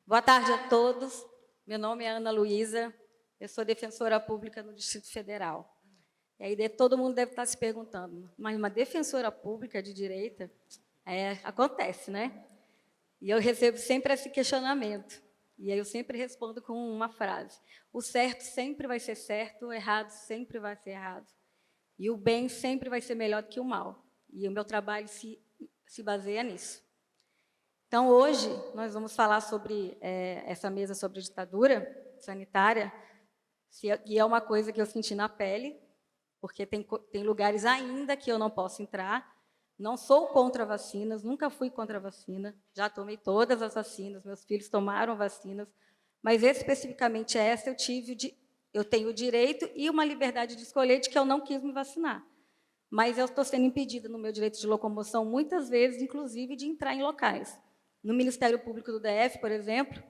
Boa tarde a todos. Meu nome é Ana Luísa, eu sou defensora pública no Distrito Federal. E aí todo mundo deve estar se perguntando, mas uma defensora pública de direita, acontece, né? E eu recebo sempre esse questionamento. E aí eu sempre respondo com uma frase: o certo sempre vai ser certo, o errado sempre vai ser errado. E o bem sempre vai ser melhor do que o mal. E o meu trabalho se baseia nisso. Então, hoje, nós vamos falar sobre essa mesa sobre ditadura sanitária, que é uma coisa que eu senti na pele, porque tem lugares ainda que eu não posso entrar. Não sou contra vacinas, nunca fui contra a vacina, já tomei todas as vacinas, meus filhos tomaram vacinas, mas especificamente essa eu tenho o direito e uma liberdade de escolher de que eu não quis me vacinar. Mas eu estou sendo impedida no meu direito de locomoção muitas vezes, inclusive, de entrar em locais. No Ministério Público do DF, por exemplo,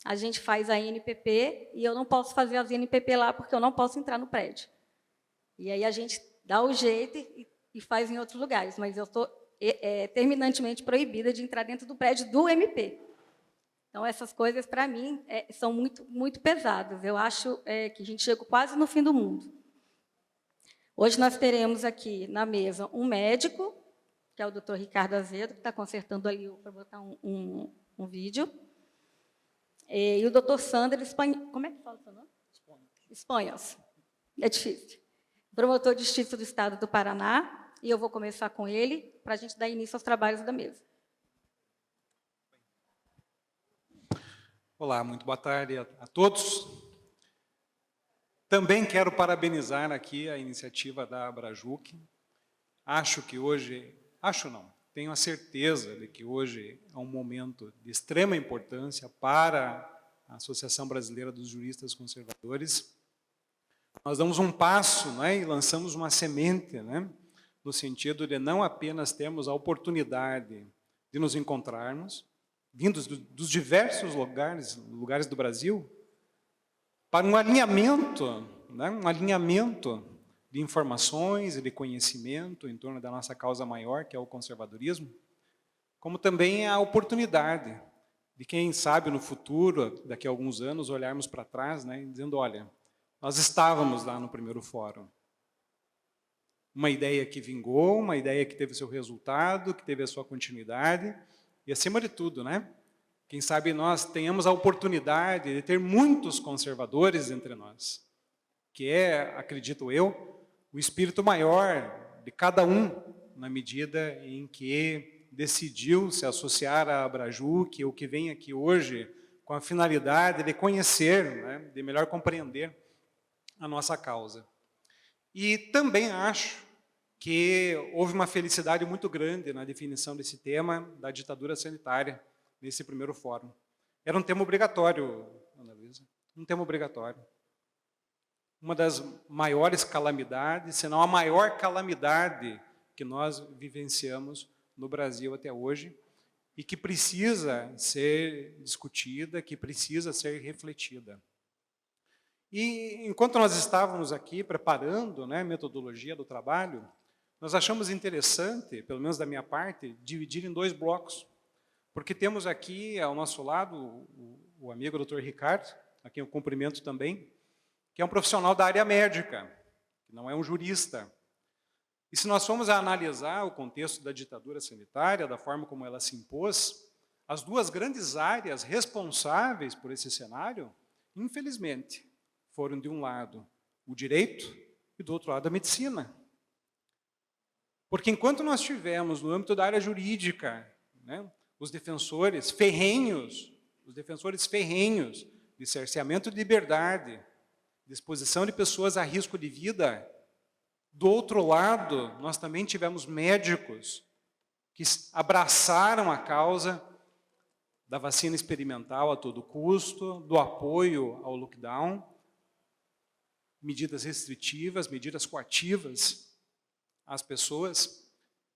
a gente faz a NPP e eu não posso fazer as NPP lá porque eu não posso entrar no prédio. E aí a gente dá o jeito e faz em outros lugares, mas eu estou terminantemente proibida de entrar dentro do prédio do MP. Então, essas coisas, para mim, são muito, muito pesadas. Eu acho que a gente chegou quase no fim do mundo. Hoje nós teremos aqui na mesa um médico, que é o Dr. Ricardo Azedo, que está consertando ali para botar um vídeo, e o Dr. Sandro Espanhol. Como é que fala o seu nome? Espanhos. É difícil. Promotor de Justiça do Estado do Paraná, e eu vou começar com ele, para a gente dar início aos trabalhos da mesa. Olá, muito boa tarde a todos. Também quero parabenizar aqui a iniciativa da Abrajuc. Acho que hoje, tenho a certeza de que hoje é um momento de extrema importância para a Associação Brasileira dos Juristas Conservadores. Nós damos um passo, né, e lançamos uma semente, né, no sentido de não apenas termos a oportunidade de nos encontrarmos, vindos dos diversos lugares do Brasil, para um alinhamento, né, de informações e de conhecimento em torno da nossa causa maior, que é o conservadorismo, como também a oportunidade de, quem sabe, no futuro, daqui a alguns anos, olharmos para trás, né, dizendo, olha, nós estávamos lá no primeiro fórum. Uma ideia que vingou, uma ideia que teve seu resultado, que teve a sua continuidade, e, acima de tudo, né, quem sabe nós tenhamos a oportunidade de ter muitos conservadores entre nós, que é, acredito eu, o espírito maior de cada um, na medida em que decidiu se associar à Abrajuc, ou que vem aqui hoje com a finalidade de conhecer, né, de melhor compreender a nossa causa. E também acho que houve uma felicidade muito grande na definição desse tema da ditadura sanitária, nesse primeiro fórum. Era um tema obrigatório, Ana Luísa, um tema obrigatório. Uma das maiores calamidades, se não a maior calamidade que nós vivenciamos no Brasil até hoje, e que precisa ser discutida, que precisa ser refletida. E enquanto nós estávamos aqui preparando, né, a metodologia do trabalho, nós achamos interessante, pelo menos da minha parte, dividir em dois blocos. Porque temos aqui ao nosso lado o amigo Dr. Ricardo, a quem eu cumprimento também, que é um profissional da área médica, que não é um jurista. E se nós formos a analisar o contexto da ditadura sanitária, da forma como ela se impôs, as duas grandes áreas responsáveis por esse cenário, infelizmente, foram de um lado o direito e do outro lado a medicina. Porque enquanto nós tivemos no âmbito da área jurídica, né, os defensores ferrenhos de cerceamento de liberdade, de exposição de pessoas a risco de vida, do outro lado, nós também tivemos médicos que abraçaram a causa da vacina experimental a todo custo, do apoio ao lockdown, medidas restritivas, medidas coativas às pessoas.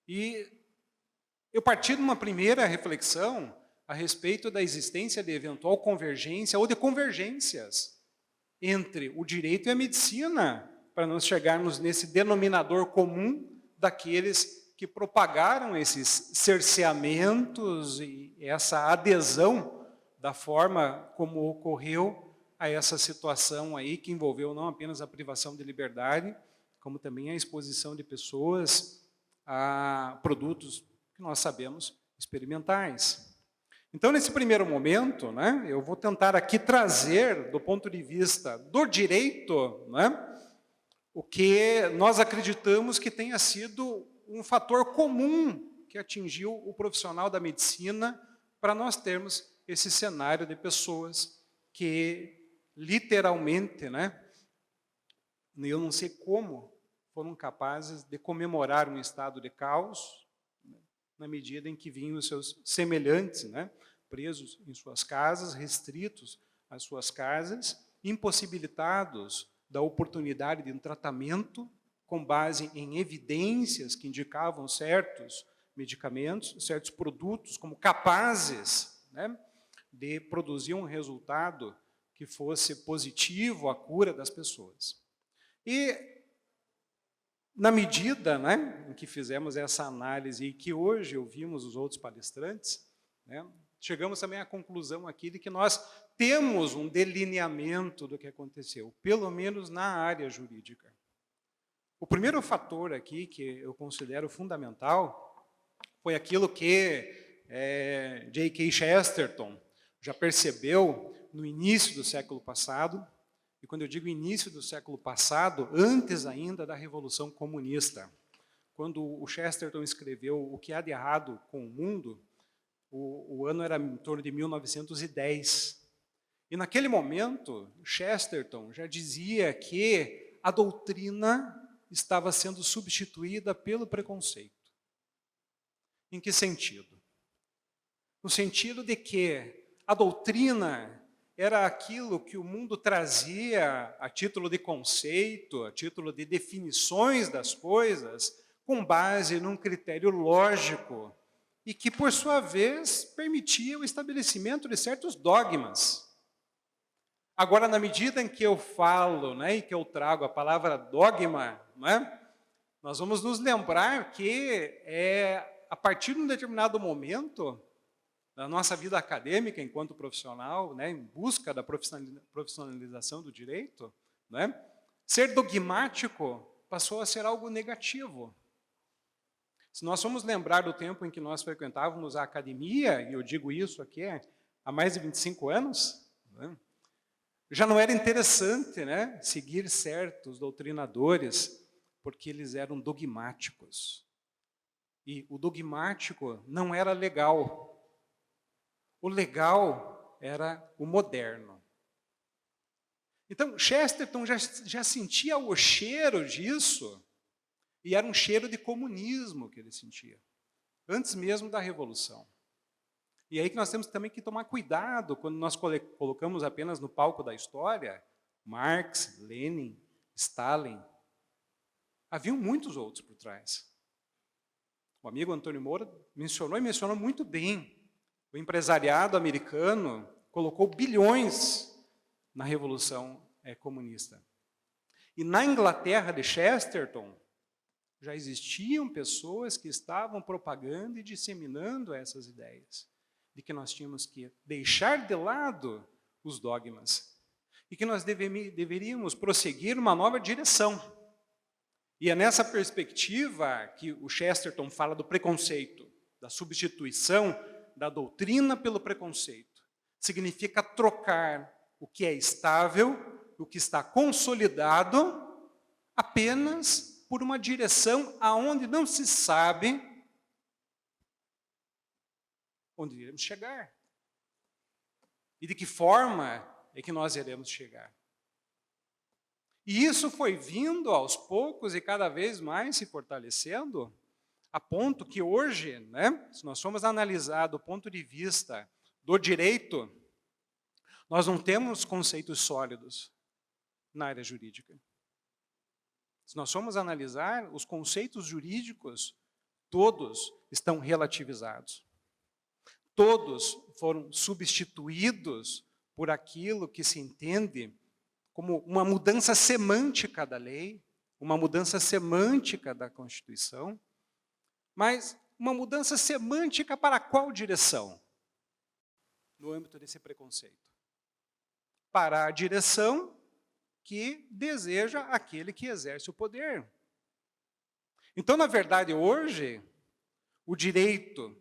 E eu parti de uma primeira reflexão a respeito da existência de eventual convergência ou de convergências entre o direito e a medicina, para nós chegarmos nesse denominador comum daqueles que propagaram esses cerceamentos e essa adesão da forma como ocorreu a essa situação aí, que envolveu não apenas a privação de liberdade, como também a exposição de pessoas a produtos que nós sabemos experimentais. Então, nesse primeiro momento, né, eu vou tentar aqui trazer, do ponto de vista do direito, né, o que nós acreditamos que tenha sido um fator comum que atingiu o profissional da medicina para nós termos esse cenário de pessoas que, literalmente, né, eu não sei como, foram capazes de comemorar um estado de caos, né, na medida em que vinham os seus semelhantes, né, presos em suas casas, restritos às suas casas, impossibilitados da oportunidade de um tratamento com base em evidências que indicavam certos medicamentos, certos produtos como capazes, né, de produzir um resultado que fosse positivo à cura das pessoas. E, na medida, né, em que fizemos essa análise e que hoje ouvimos os outros palestrantes, né, chegamos também à conclusão aqui de que nós temos um delineamento do que aconteceu, pelo menos na área jurídica. O primeiro fator aqui que eu considero fundamental foi aquilo que J.K. Chesterton já percebeu no início do século passado, e quando eu digo início do século passado, antes ainda da Revolução Comunista. Quando o Chesterton escreveu O que há de errado com o mundo, o ano era em torno de 1910. E naquele momento, Chesterton já dizia que a doutrina estava sendo substituída pelo preconceito. Em que sentido? No sentido de que a doutrina era aquilo que o mundo trazia a título de conceito, a título de definições das coisas, com base num critério lógico, e que, por sua vez, permitia o estabelecimento de certos dogmas. Agora, na medida em que eu falo, né, e que eu trago a palavra dogma, né, nós vamos nos lembrar que a partir de um determinado momento da nossa vida acadêmica enquanto profissional, né, em busca da profissionalização do direito, né, ser dogmático passou a ser algo negativo. Se nós formos lembrar do tempo em que nós frequentávamos a academia, e eu digo isso aqui há mais de 25 anos, né, já não era interessante, né, seguir certos doutrinadores, porque eles eram dogmáticos. E o dogmático não era legal. O legal era o moderno. Então, Chesterton já sentia o cheiro disso, e era um cheiro de comunismo que ele sentia, antes mesmo da Revolução. E aí que nós temos também que tomar cuidado quando nós colocamos apenas no palco da história Marx, Lenin, Stalin. Haviam muitos outros por trás. O amigo Antônio Moura mencionou, e mencionou muito bem. O empresariado americano colocou bilhões na Revolução Comunista. E na Inglaterra de Chesterton, já existiam pessoas que estavam propagando e disseminando essas ideias, de que nós tínhamos que deixar de lado os dogmas, e que nós deveríamos prosseguir uma nova direção. E é nessa perspectiva que o Chesterton fala do preconceito, da substituição da doutrina pelo preconceito. Significa trocar o que é estável, o que está consolidado, apenas por uma direção aonde não se sabe onde iremos chegar. E de que forma é que nós iremos chegar. E isso foi vindo aos poucos e cada vez mais se fortalecendo, a ponto que hoje, né, se nós formos analisar do ponto de vista do direito, nós não temos conceitos sólidos na área jurídica. Se nós formos analisar, os conceitos jurídicos, todos estão relativizados. Todos foram substituídos por aquilo que se entende como uma mudança semântica da lei, uma mudança semântica da Constituição, mas uma mudança semântica para qual direção? no âmbito desse preconceito? Para a direção que deseja aquele que exerce o poder. Então, na verdade, hoje, o direito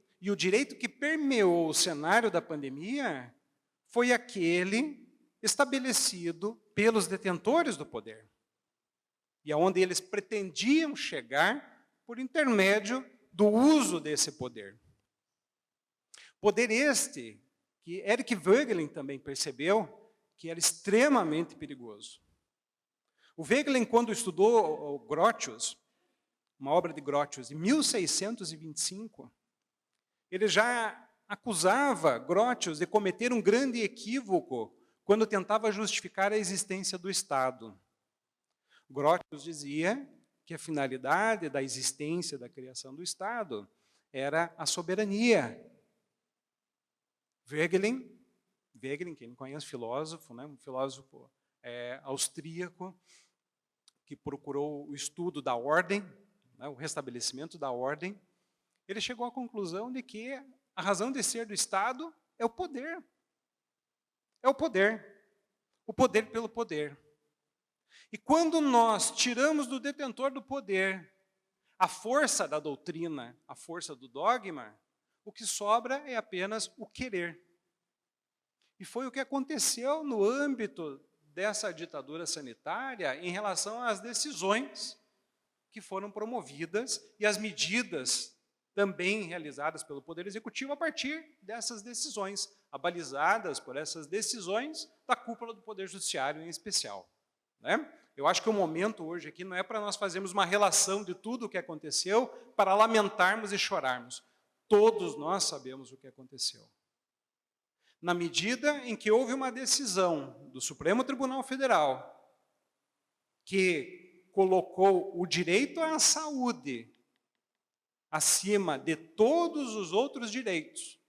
que permeou o cenário da pandemia foi aquele estabelecido pelos detentores do poder. E aonde eles pretendiam chegar por intermédio do uso desse poder. Poder este que Eric Voegelin também percebeu que era extremamente perigoso. O Voegelin, quando estudou o Grotius, uma obra de Grotius, em 1625, ele já acusava Grotius de cometer um grande equívoco quando tentava justificar a existência do Estado. Grotius dizia que a finalidade da existência da criação do Estado era a soberania. Voegelin, quem não conhece, filósofo, né, um filósofo austríaco, que procurou o estudo da ordem, né, o restabelecimento da ordem, ele chegou à conclusão de que a razão de ser do Estado é o poder. É o poder. O poder pelo poder. E quando nós tiramos do detentor do poder a força da doutrina, a força do dogma, o que sobra é apenas o querer. E foi o que aconteceu no âmbito dessa ditadura sanitária em relação às decisões que foram promovidas e as medidas também realizadas pelo Poder Executivo a partir dessas decisões, abalizadas por essas decisões da cúpula do Poder Judiciário em especial. Né? Eu acho que o momento hoje aqui não é para nós fazermos uma relação de tudo o que aconteceu para lamentarmos e chorarmos. Todos nós sabemos o que aconteceu. Na medida em que houve uma decisão do Supremo Tribunal Federal que colocou o direito à saúde acima de todos os outros direitos,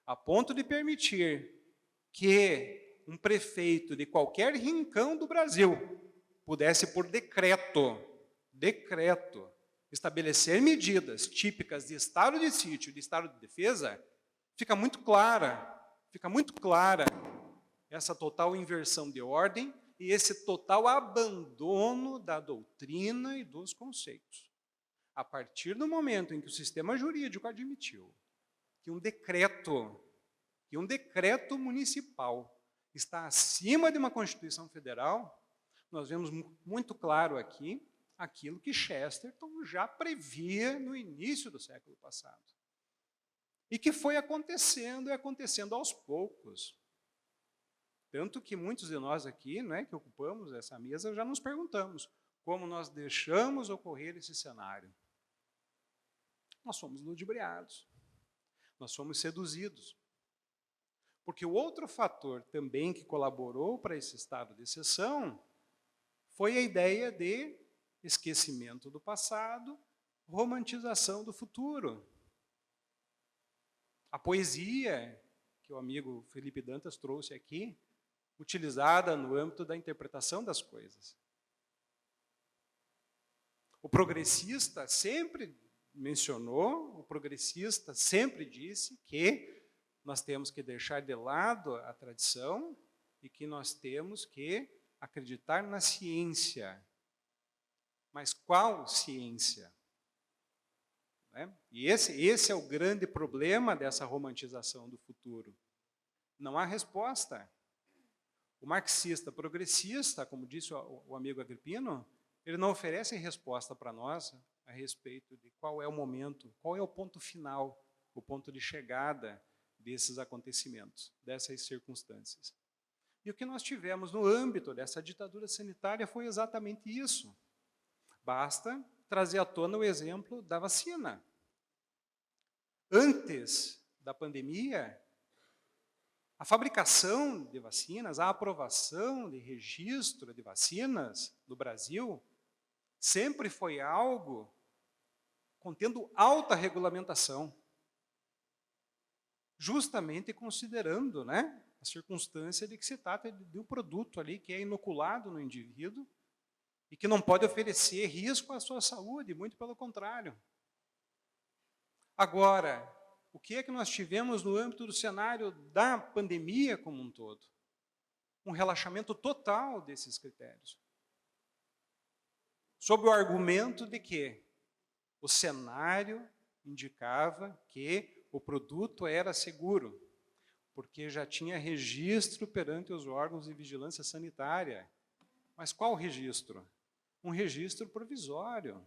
a ponto de permitir que um prefeito de qualquer rincão do Brasil pudesse, por decreto, estabelecer medidas típicas de estado de sítio, de estado de defesa, fica muito clara essa total inversão de ordem e esse total abandono da doutrina e dos conceitos. A partir do momento em que o sistema jurídico admitiu que um decreto municipal está acima de uma Constituição Federal, nós vemos muito claro aqui aquilo que Chesterton já previa no início do século passado. E que foi acontecendo e acontecendo aos poucos. Tanto que muitos de nós aqui, né, que ocupamos essa mesa, já nos perguntamos como nós deixamos ocorrer esse cenário. Nós fomos ludibriados, nós fomos seduzidos. Porque o outro fator também que colaborou para esse estado de exceção foi a ideia de esquecimento do passado, romantização do futuro. A poesia, que o amigo Felipe Dantas trouxe aqui, utilizada no âmbito da interpretação das coisas. O progressista sempre mencionou, o progressista sempre disse que nós temos que deixar de lado a tradição e que nós temos que acreditar na ciência. Mas qual ciência? E esse é o grande problema dessa romantização do futuro. Não há resposta. O marxista progressista, como disse o amigo Agripino, ele não oferece resposta para nós a respeito de qual é o momento, qual é o ponto final, o ponto de chegada desses acontecimentos, dessas circunstâncias. E o que nós tivemos no âmbito dessa ditadura sanitária foi exatamente isso. Basta trazer à tona o exemplo da vacina. Antes da pandemia, a fabricação de vacinas, a aprovação de registro de vacinas no Brasil, sempre foi algo contendo alta regulamentação, justamente considerando, né, a circunstância de que se trata de um produto ali que é inoculado no indivíduo e que não pode oferecer risco à sua saúde, muito pelo contrário. Agora, o que é que nós tivemos no âmbito do cenário da pandemia como um todo? Um relaxamento total desses critérios. Sob o argumento de que o cenário indicava que o produto era seguro, porque já tinha registro perante os órgãos de vigilância sanitária. Mas qual registro? Um registro provisório.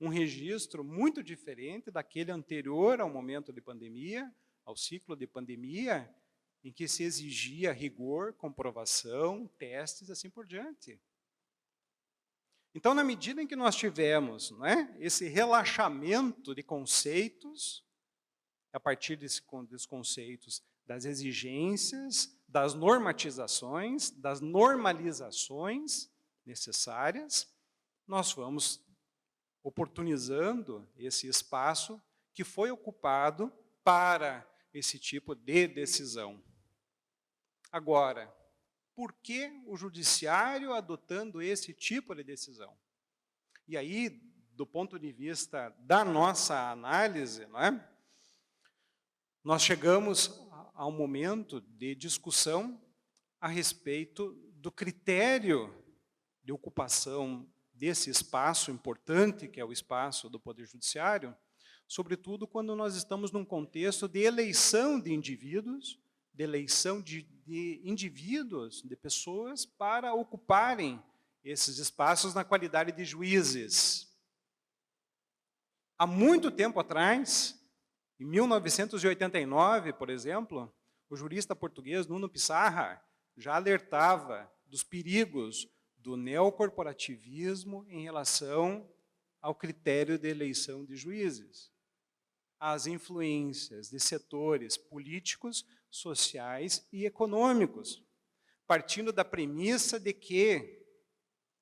Um registro muito diferente daquele anterior ao momento de pandemia, ao ciclo de pandemia, em que se exigia rigor, comprovação, testes, assim por diante. Então, na medida em que nós tivemos, não é, esse relaxamento de conceitos, a partir dos conceitos das exigências, das normatizações, das normalizações necessárias, nós vamos oportunizando esse espaço que foi ocupado para esse tipo de decisão. Agora, por que o judiciário adotando esse tipo de decisão? E aí, do ponto de vista da nossa análise, não é? Nós chegamos a um momento de discussão a respeito do critério de ocupação desse espaço importante, que é o espaço do Poder Judiciário, sobretudo quando nós estamos num contexto de eleição de indivíduos, de pessoas para ocuparem esses espaços na qualidade de juízes. Há muito tempo atrás, em 1989, por exemplo, o jurista português Nuno Pissarra já alertava dos perigos do neocorporativismo em relação ao critério de eleição de juízes, às influências de setores políticos, sociais e econômicos, partindo da premissa de que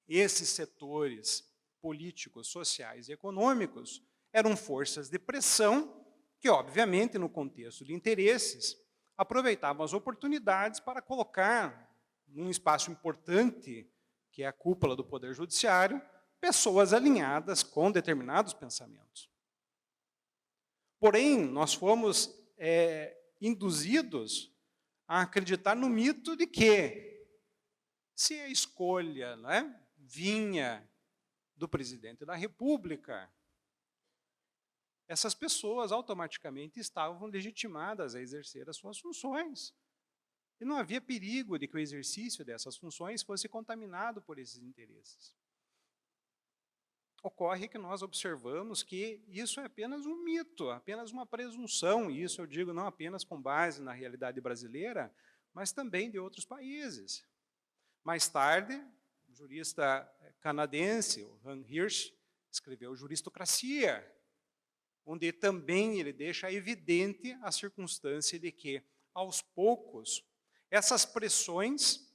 esses setores políticos, sociais e econômicos eram forças de pressão que, obviamente, no contexto de interesses, aproveitavam as oportunidades para colocar num espaço importante, que é a cúpula do Poder Judiciário, pessoas alinhadas com determinados pensamentos. Porém, nós fomos induzidos a acreditar no mito de que, se a escolha, não é, vinha do presidente da República, essas pessoas automaticamente estavam legitimadas a exercer as suas funções. E não havia perigo de que o exercício dessas funções fosse contaminado por esses interesses. Ocorre que nós observamos que isso é apenas um mito, apenas uma presunção, e isso eu digo não apenas com base na realidade brasileira, mas também de outros países. Mais tarde, o jurista canadense, o Han Hirsch, escreveu Juristocracia, onde também ele deixa evidente a circunstância de que, aos poucos, essas pressões,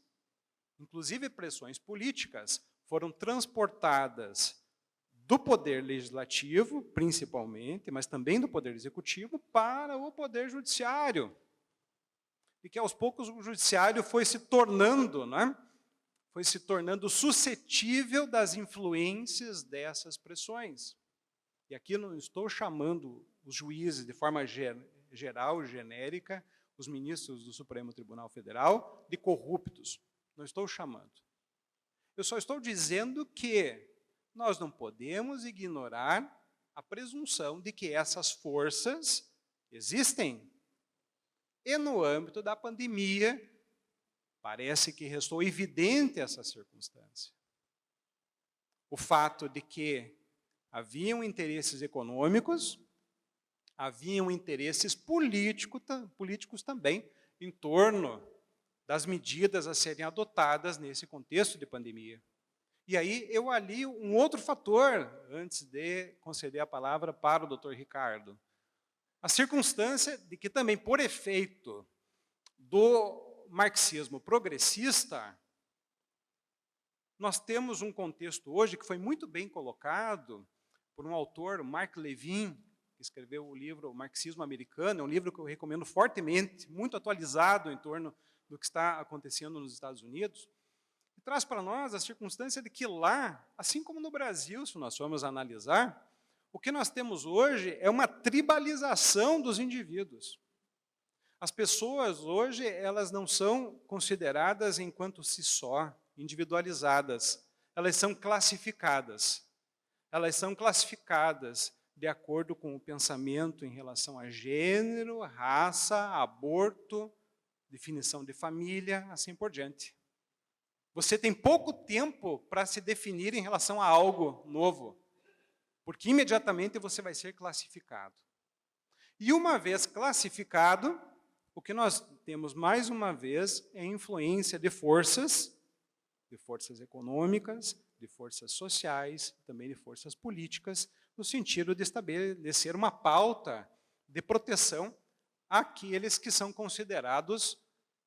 inclusive pressões políticas, foram transportadas do poder legislativo, principalmente, mas também do poder executivo, para o poder judiciário. E que, aos poucos, o judiciário foi se tornando, não é? Foi se tornando suscetível das influências dessas pressões. E aqui não estou chamando os juízes de forma geral, genérica, os ministros do Supremo Tribunal Federal, de corruptos. Não estou chamando. Eu só estou dizendo que nós não podemos ignorar a presunção de que essas forças existem. E no âmbito da pandemia, parece que restou evidente essa circunstância. O fato de que haviam interesses econômicos, haviam interesses políticos também em torno das medidas a serem adotadas nesse contexto de pandemia. E aí eu alio um outro fator, antes de conceder a palavra para o doutor Ricardo. A circunstância de que também, por efeito do marxismo progressista, nós temos um contexto hoje que foi muito bem colocado por um autor, Mark Levin, que escreveu o livro Marxismo Americano, é um livro que eu recomendo fortemente, muito atualizado em torno do que está acontecendo nos Estados Unidos, e traz para nós a circunstância de que lá, assim como no Brasil, se nós formos analisar, O que nós temos hoje é uma tribalização dos indivíduos. As pessoas hoje, elas não são consideradas enquanto si só, individualizadas. Elas são classificadas. Elas são classificadas de acordo com o pensamento em relação a gênero, raça, aborto, definição de família, assim por diante. Você tem pouco tempo para se definir em relação a algo novo, porque imediatamente você vai ser classificado. E uma vez classificado, o que nós temos mais uma vez é influência de forças econômicas, de forças sociais, também de forças políticas, no sentido de estabelecer uma pauta de proteção àqueles que são considerados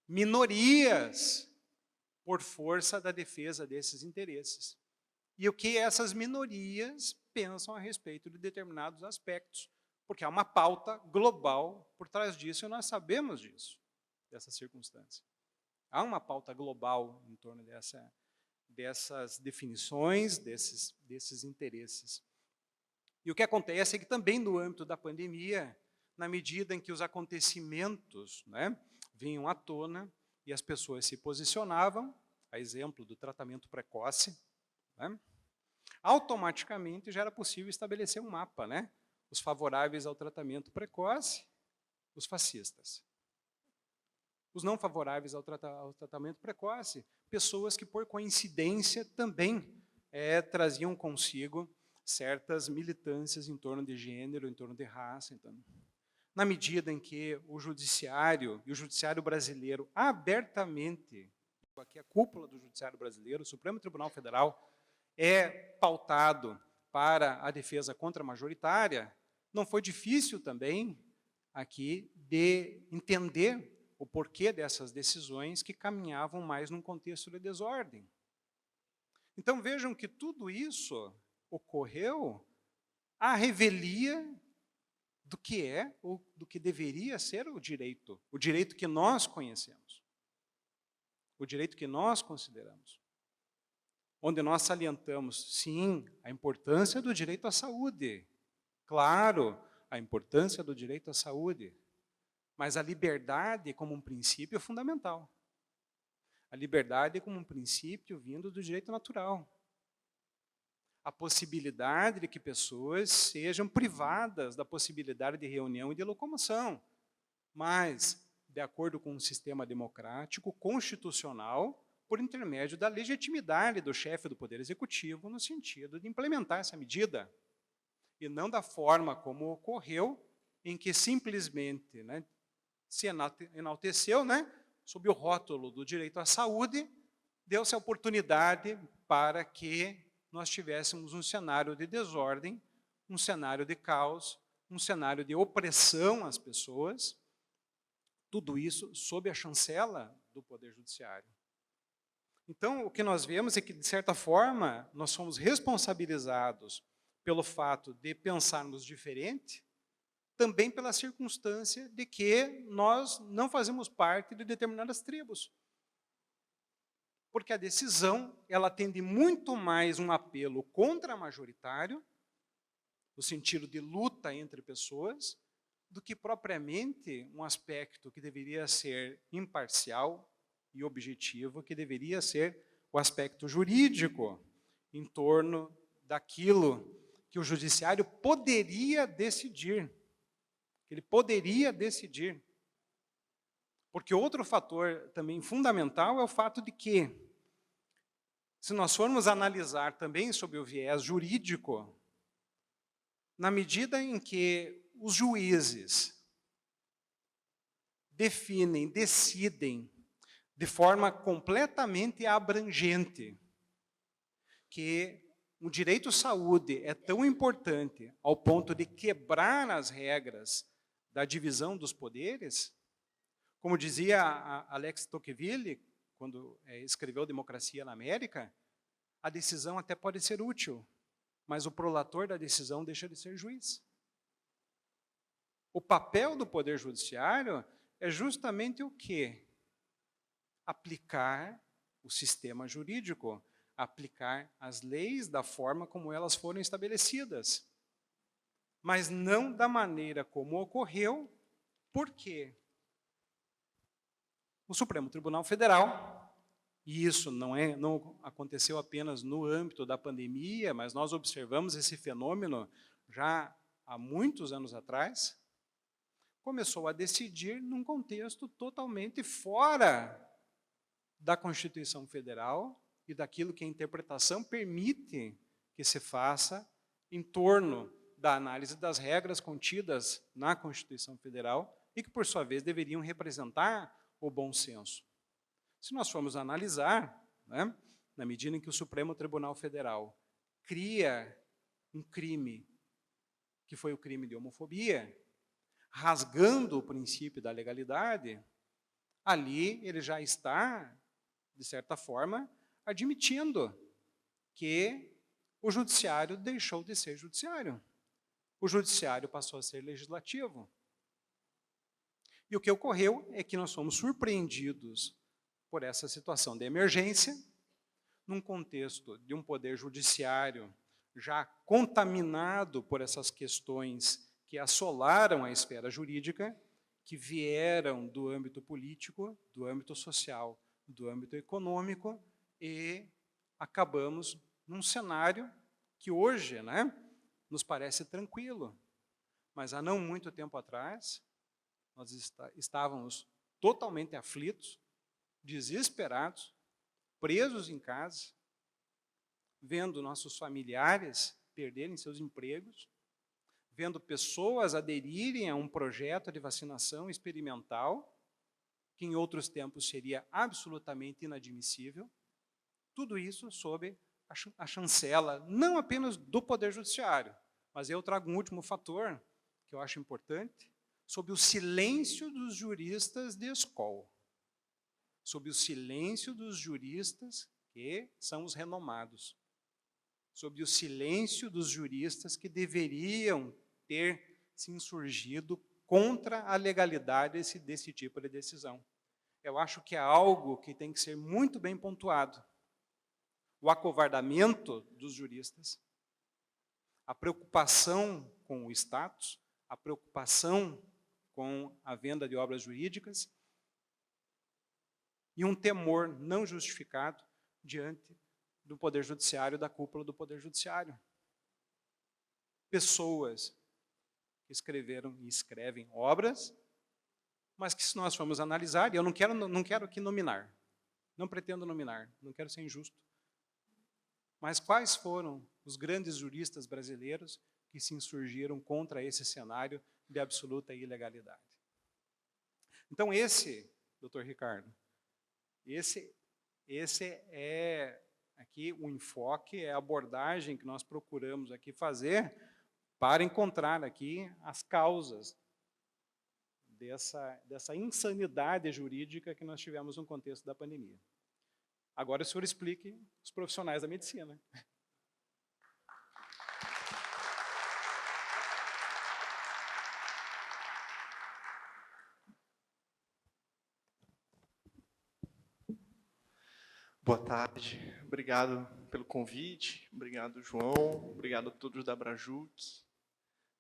minorias por força da defesa desses interesses. E o que essas minorias pensam a respeito de determinados aspectos, porque há uma pauta global por trás disso, e nós sabemos disso, dessa circunstância. Há uma pauta global em torno dessas definições, desses interesses. E o que acontece é que também no âmbito da pandemia, na medida em que os acontecimentos, né, vinham à tona e as pessoas se posicionavam, a exemplo do tratamento precoce, né, automaticamente já era possível estabelecer um mapa, né? Os favoráveis ao tratamento precoce, os fascistas. Os não favoráveis ao tratamento precoce, pessoas que, por coincidência, também traziam consigo certas militâncias em torno de gênero, em torno de raça. Então, na medida em que o judiciário, e o judiciário brasileiro, abertamente, aqui a cúpula do judiciário brasileiro, o Supremo Tribunal Federal, é pautado para a defesa contra-majoritária, não foi difícil também aqui de entender o porquê dessas decisões que caminhavam mais num contexto de desordem. Então vejam que tudo isso ocorreu à revelia do que é ou do que deveria ser o direito que nós conhecemos, o direito que nós consideramos, onde nós salientamos, sim, a importância do direito à saúde, claro, a importância do direito à saúde, mas a liberdade como um princípio é fundamental. A liberdade como um princípio vindo do direito natural. A possibilidade de que pessoas sejam privadas da possibilidade de reunião e de locomoção, mas de acordo com um sistema democrático, constitucional, por intermédio da legitimidade do chefe do Poder Executivo, no sentido de implementar essa medida, e não da forma como ocorreu, em que simplesmente, né, se enalteceu, né, sob o rótulo do direito à saúde, deu-se a oportunidade para que nós tivéssemos um cenário de desordem, um cenário de caos, um cenário de opressão às pessoas, tudo isso sob a chancela do Poder Judiciário. Então, o que nós vemos é que, de certa forma, nós somos responsabilizados pelo fato de pensarmos diferente, também pela circunstância de que nós não fazemos parte de determinadas tribos. Porque a decisão, ela atende muito mais um apelo contra-majoritário, no sentido de luta entre pessoas, do que propriamente um aspecto que deveria ser imparcial e objetivo, que deveria ser o aspecto jurídico em torno daquilo que o judiciário poderia decidir. Ele poderia decidir. Porque outro fator também fundamental é o fato de que, se nós formos analisar também sob o viés jurídico, na medida em que os juízes decidem de forma completamente abrangente que o direito à saúde é tão importante ao ponto de quebrar as regras da divisão dos poderes, como dizia Alex Tocqueville, quando escreveu Democracia na América, a decisão até pode ser útil, mas o prolator da decisão deixa de ser juiz. O papel do Poder Judiciário é justamente o quê? Aplicar o sistema jurídico, aplicar as leis da forma como elas foram estabelecidas. mas não da maneira como ocorreu, porque o Supremo Tribunal Federal, e isso não aconteceu apenas no âmbito da pandemia, mas nós observamos esse fenômeno já há muitos anos atrás, começou a decidir num contexto totalmente fora da Constituição Federal e daquilo que a interpretação permite que se faça em torno da análise das regras contidas na Constituição Federal e que, por sua vez, deveriam representar o bom senso. Se nós formos analisar, né, na medida em que o Supremo Tribunal Federal cria um crime, que foi o crime de homofobia, rasgando o princípio da legalidade, ali ele já está, de certa forma, admitindo que o judiciário deixou de ser judiciário. O judiciário passou a ser legislativo. E o que ocorreu é que nós fomos surpreendidos por essa situação de emergência, num contexto de um poder judiciário já contaminado por essas questões que assolaram a esfera jurídica, que vieram do âmbito político, do âmbito social, do âmbito econômico, e acabamos num cenário que hoje, né, nos parece tranquilo, mas há não muito tempo atrás, nós estávamos totalmente aflitos, desesperados, presos em casa, vendo nossos familiares perderem seus empregos, vendo pessoas aderirem a um projeto de vacinação experimental, que em outros tempos seria absolutamente inadmissível, tudo isso sob a chancela, não apenas do Poder Judiciário, mas eu trago um último fator, que eu acho importante, sob o silêncio dos juristas de escola, sob o silêncio dos juristas que são os renomados, sob o silêncio dos juristas que deveriam ter se insurgido contra a legalidade desse tipo de decisão. Eu acho que é algo que tem que ser muito bem pontuado. O acovardamento dos juristas, a preocupação com o status, a preocupação com a venda de obras jurídicas e um temor não justificado diante do Poder Judiciário, da cúpula do Poder Judiciário. Pessoas que escreveram e escrevem obras, mas que se nós formos analisar, e eu não quero aqui nominar, não pretendo nominar, não quero ser injusto, mas quais foram os grandes juristas brasileiros que se insurgiram contra esse cenário de absoluta ilegalidade? Então esse, doutor Ricardo, esse é aqui o enfoque, é a abordagem que nós procuramos aqui fazer para encontrar aqui as causas dessa insanidade jurídica que nós tivemos no contexto da pandemia. Agora o senhor explique os profissionais da medicina. Boa tarde, obrigado pelo convite, obrigado, João, obrigado a todos da Abrajuc.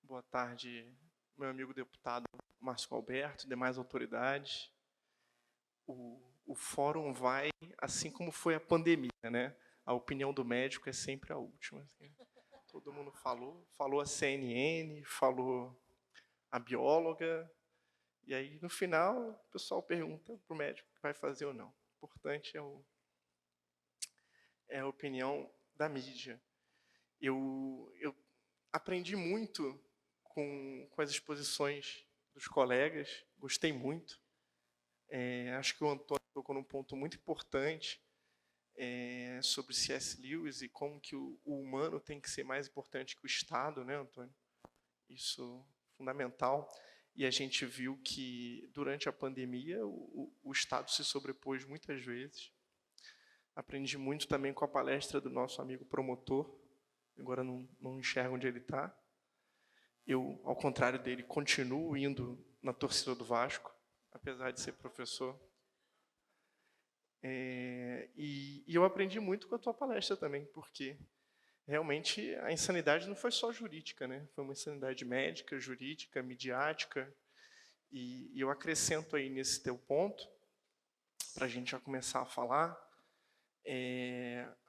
Boa tarde, meu amigo deputado Márcio Alberto, demais autoridades. O fórum vai, assim como foi a pandemia, né? A opinião do médico é sempre a última. Todo mundo falou a CNN, falou a bióloga, e aí, no final, o pessoal pergunta para o médico o que vai fazer ou não. O importante é a opinião da mídia. Eu aprendi muito com as exposições dos colegas, gostei muito. Acho que o Antônio tocou num ponto muito importante sobre C.S. Lewis e como que o humano tem que ser mais importante que o Estado, né, Antônio? Isso é fundamental. E a gente viu que, durante a pandemia, o Estado se sobrepôs muitas vezes. Aprendi muito também com a palestra do nosso amigo promotor, agora não enxergo onde ele está. Eu, ao contrário dele, continuo indo na torcida do Vasco, apesar de ser professor. E eu aprendi muito com a tua palestra também, porque realmente a insanidade não foi só jurídica, né? Foi uma insanidade médica, jurídica, midiática. E eu acrescento aí nesse teu ponto, para a gente já começar a falar,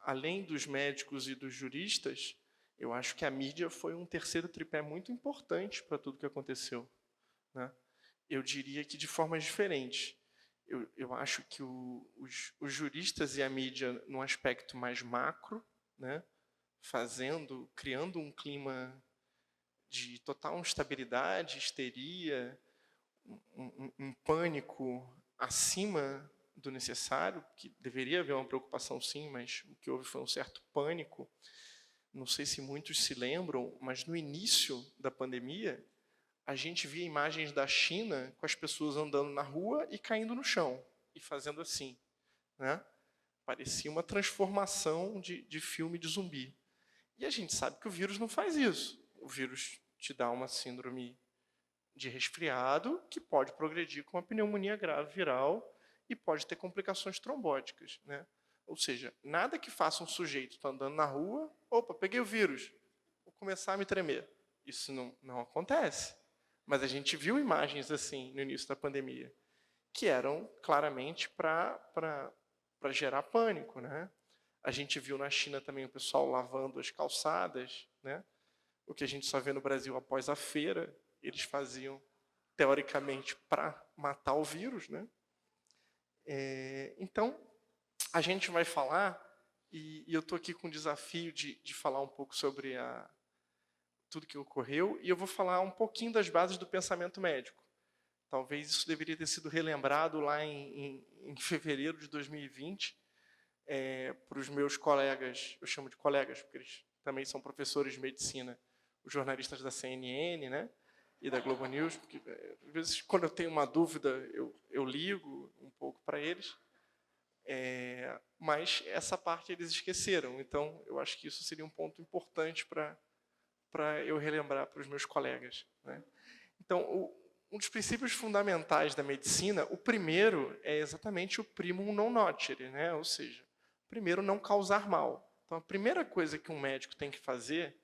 além dos médicos e dos juristas, eu acho que a mídia foi um terceiro tripé muito importante para tudo que aconteceu, né? Eu diria que de formas diferentes. Eu acho que os juristas e a mídia, num aspecto mais macro, né, criando um clima de total instabilidade, histeria, um pânico acima do necessário, que deveria haver uma preocupação sim, mas o que houve foi um certo pânico. Não sei se muitos se lembram, mas no início da pandemia, a gente via imagens da China com as pessoas andando na rua e caindo no chão, e fazendo assim, né? Parecia uma transformação de filme de zumbi. E a gente sabe que o vírus não faz isso. O vírus te dá uma síndrome de resfriado que pode progredir com uma pneumonia grave viral e pode ter complicações trombóticas, né? Ou seja, nada que faça um sujeito estar andando na rua, opa, peguei o vírus, vou começar a me tremer. Isso não acontece. Mas a gente viu imagens assim no início da pandemia, que eram claramente para gerar pânico, né? A gente viu na China também o pessoal lavando as calçadas, né? O que a gente só vê no Brasil após a feira, eles faziam, teoricamente, para matar o vírus, né? Então, a gente vai falar, e eu estou aqui com o desafio de falar um pouco sobre tudo que ocorreu, e eu vou falar um pouquinho das bases do pensamento médico. Talvez isso deveria ter sido relembrado lá em fevereiro de 2020, para os meus colegas, eu chamo de colegas, porque eles também são professores de medicina, os jornalistas da CNN, né, e da Globo News, porque às vezes, quando eu tenho uma dúvida, eu ligo um pouco para eles, mas essa parte eles esqueceram. Então, eu acho que isso seria um ponto importante para eu relembrar para os meus colegas, né? Então, um dos princípios fundamentais da medicina, o primeiro é exatamente o primum non nocere, né? Ou seja, primeiro, não causar mal. Então, a primeira coisa que um médico tem que fazer,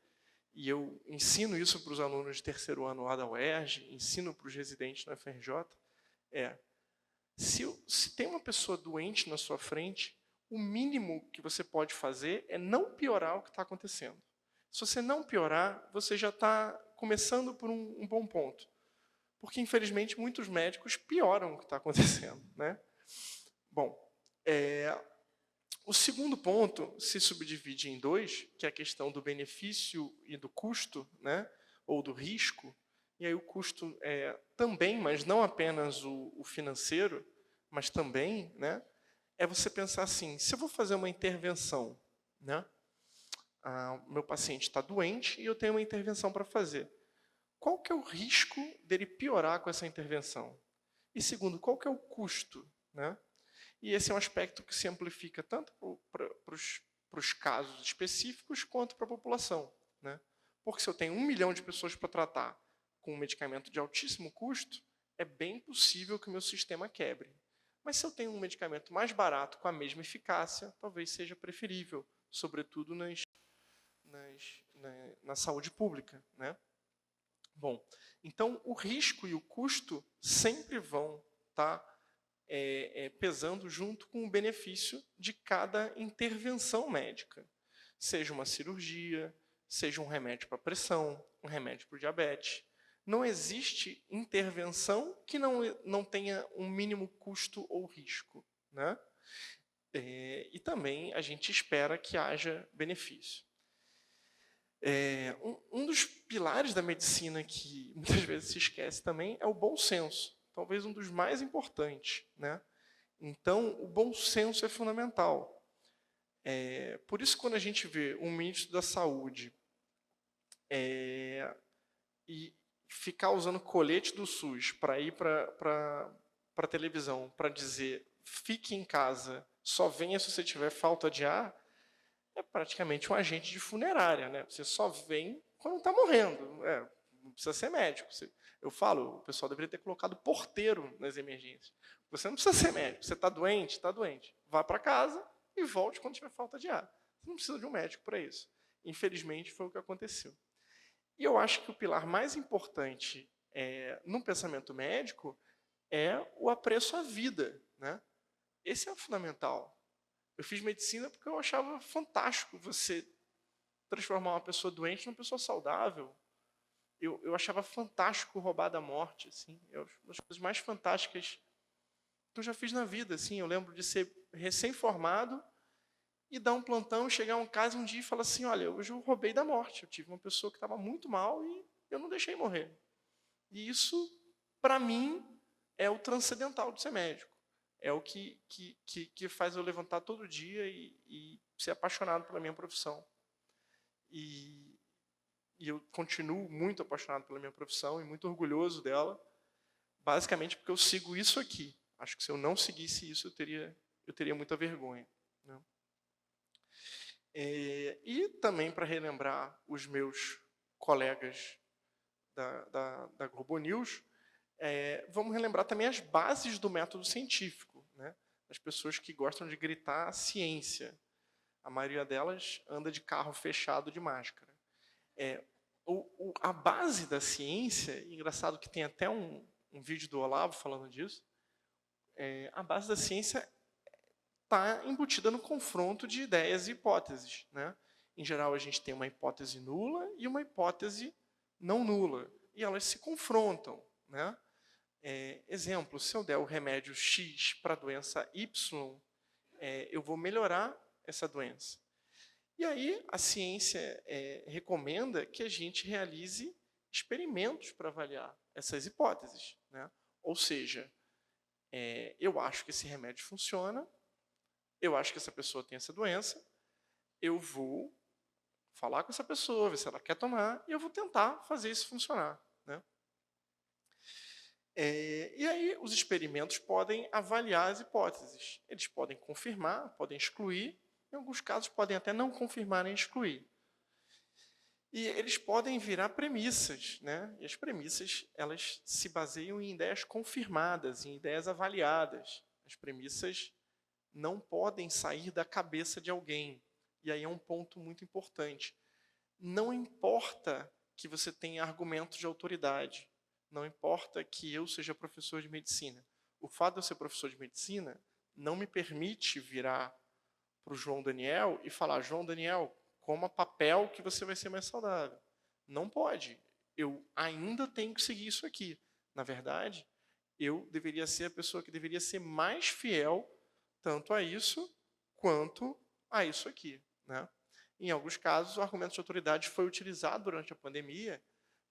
e eu ensino isso para os alunos de terceiro ano lá da UERJ, ensino para os residentes na FRJ, se tem uma pessoa doente na sua frente, o mínimo que você pode fazer é não piorar o que está acontecendo. Se você não piorar, você já está começando por um bom ponto. Porque, infelizmente, muitos médicos pioram o que está acontecendo, né? Bom, o segundo ponto se subdivide em dois, que é a questão do benefício e do custo, né? Ou do risco. E aí o custo também, mas não apenas o financeiro, mas também, né? É você pensar assim, se eu vou fazer uma intervenção, né? Meu paciente está doente e eu tenho uma intervenção para fazer. Qual que é o risco dele piorar com essa intervenção? E segundo, qual que é o custo, né? E esse é um aspecto que se amplifica tanto para os casos específicos quanto para a população, né? Porque se eu tenho 1 milhão de pessoas para tratar com um medicamento de altíssimo custo, é bem possível que o meu sistema quebre. Mas se eu tenho um medicamento mais barato com a mesma eficácia, talvez seja preferível, sobretudo na saúde pública, né? Bom, então o risco e o custo sempre vão estar pesando junto com o benefício de cada intervenção médica. Seja uma cirurgia, seja um remédio para pressão, um remédio para o diabetes. Não existe intervenção que não tenha um mínimo custo ou risco, né? E também a gente espera que haja benefício. Um dos pilares da medicina que muitas vezes se esquece também é o bom senso, talvez um dos mais importantes, né? Então, o bom senso é fundamental. Por isso, quando a gente vê um ministro da Saúde e ficar usando colete do SUS para ir para a televisão para dizer fique em casa, só venha se você tiver falta de ar, é praticamente um agente de funerária, né? Você só vem quando está morrendo. Não precisa ser médico. Eu falo, o pessoal deveria ter colocado porteiro nas emergências. Você não precisa ser médico. Você está doente? Está doente. Vá para casa e volte quando tiver falta de ar. Você não precisa de um médico para isso. Infelizmente, foi o que aconteceu. E eu acho que o pilar mais importante no pensamento médico é o apreço à vida, né? Esse é o fundamental. Eu fiz medicina porque eu achava fantástico você transformar uma pessoa doente numa pessoa saudável. Eu achava fantástico roubar da morte, assim. Uma das coisas mais fantásticas que eu já fiz na vida, assim. Eu lembro de ser recém-formado e dar um plantão, chegar a um caso um dia e falar assim, olha, hoje eu roubei da morte. Eu tive uma pessoa que estava muito mal e eu não deixei morrer. E isso, para mim, é o transcendental de ser médico. É o que faz eu levantar todo dia e ser apaixonado pela minha profissão. E eu continuo muito apaixonado pela minha profissão e muito orgulhoso dela, basicamente porque eu sigo isso aqui. Acho que se eu não seguisse isso, eu teria muita vergonha, né? E também para relembrar os meus colegas da Globo News, vamos relembrar também as bases do método científico, né? As pessoas que gostam de gritar ciência. A maioria delas anda de carro fechado de máscara. A base da ciência, engraçado que tem até um vídeo do Olavo falando disso, a base da ciência está embutida no confronto de ideias e hipóteses, né? Em geral, a gente tem uma hipótese nula e uma hipótese não nula, e elas se confrontam, né? Exemplo, se eu der o remédio X para a doença Y, eu vou melhorar essa doença. E aí a ciência recomenda que a gente realize experimentos para avaliar essas hipóteses, né? Ou seja, eu acho que esse remédio funciona, eu acho que essa pessoa tem essa doença, eu vou falar com essa pessoa, ver se ela quer tomar, e eu vou tentar fazer isso funcionar, né? E aí os experimentos podem avaliar as hipóteses. Eles podem confirmar, podem excluir, em alguns casos podem até não confirmar nem excluir. E eles podem virar premissas, né? E as premissas, elas se baseiam em ideias confirmadas, em ideias avaliadas. As premissas não podem sair da cabeça de alguém. E aí é um ponto muito importante. Não importa que você tenha argumentos de autoridade. Não importa que eu seja professor de medicina. O fato de eu ser professor de medicina não me permite virar para o João Daniel e falar, João Daniel, coma papel que você vai ser mais saudável. Não pode. Eu ainda tenho que seguir isso aqui. Na verdade, eu deveria ser a pessoa que deveria ser mais fiel tanto a isso quanto a isso aqui, né? Em alguns casos, o argumento de autoridade foi utilizado durante a pandemia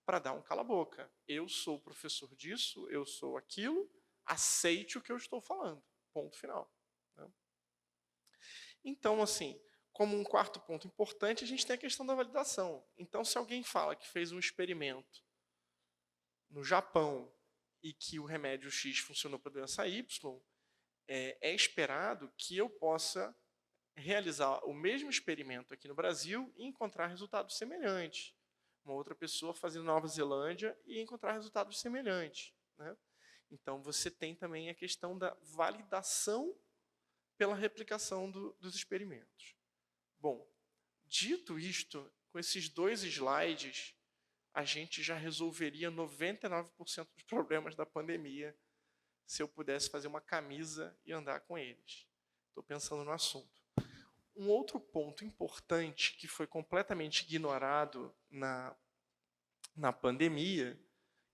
para dar um cala-boca. Eu sou professor disso, eu sou aquilo, aceite o que eu estou falando. Ponto final, né? Então, assim, como um quarto ponto importante, a gente tem a questão da validação. Então, se alguém fala que fez um experimento no Japão e que o remédio X funcionou para a doença Y, é esperado que eu possa realizar o mesmo experimento aqui no Brasil e encontrar resultados semelhantes. Uma outra pessoa fazendo Nova Zelândia e encontrar resultados semelhantes, né? Então, você tem também a questão da validação pela replicação dos experimentos. Bom, dito isto, com esses 2 slides, a gente já resolveria 99% dos problemas da pandemia se eu pudesse fazer uma camisa e andar com eles. Estou pensando no assunto. Um outro ponto importante que foi completamente ignorado na pandemia,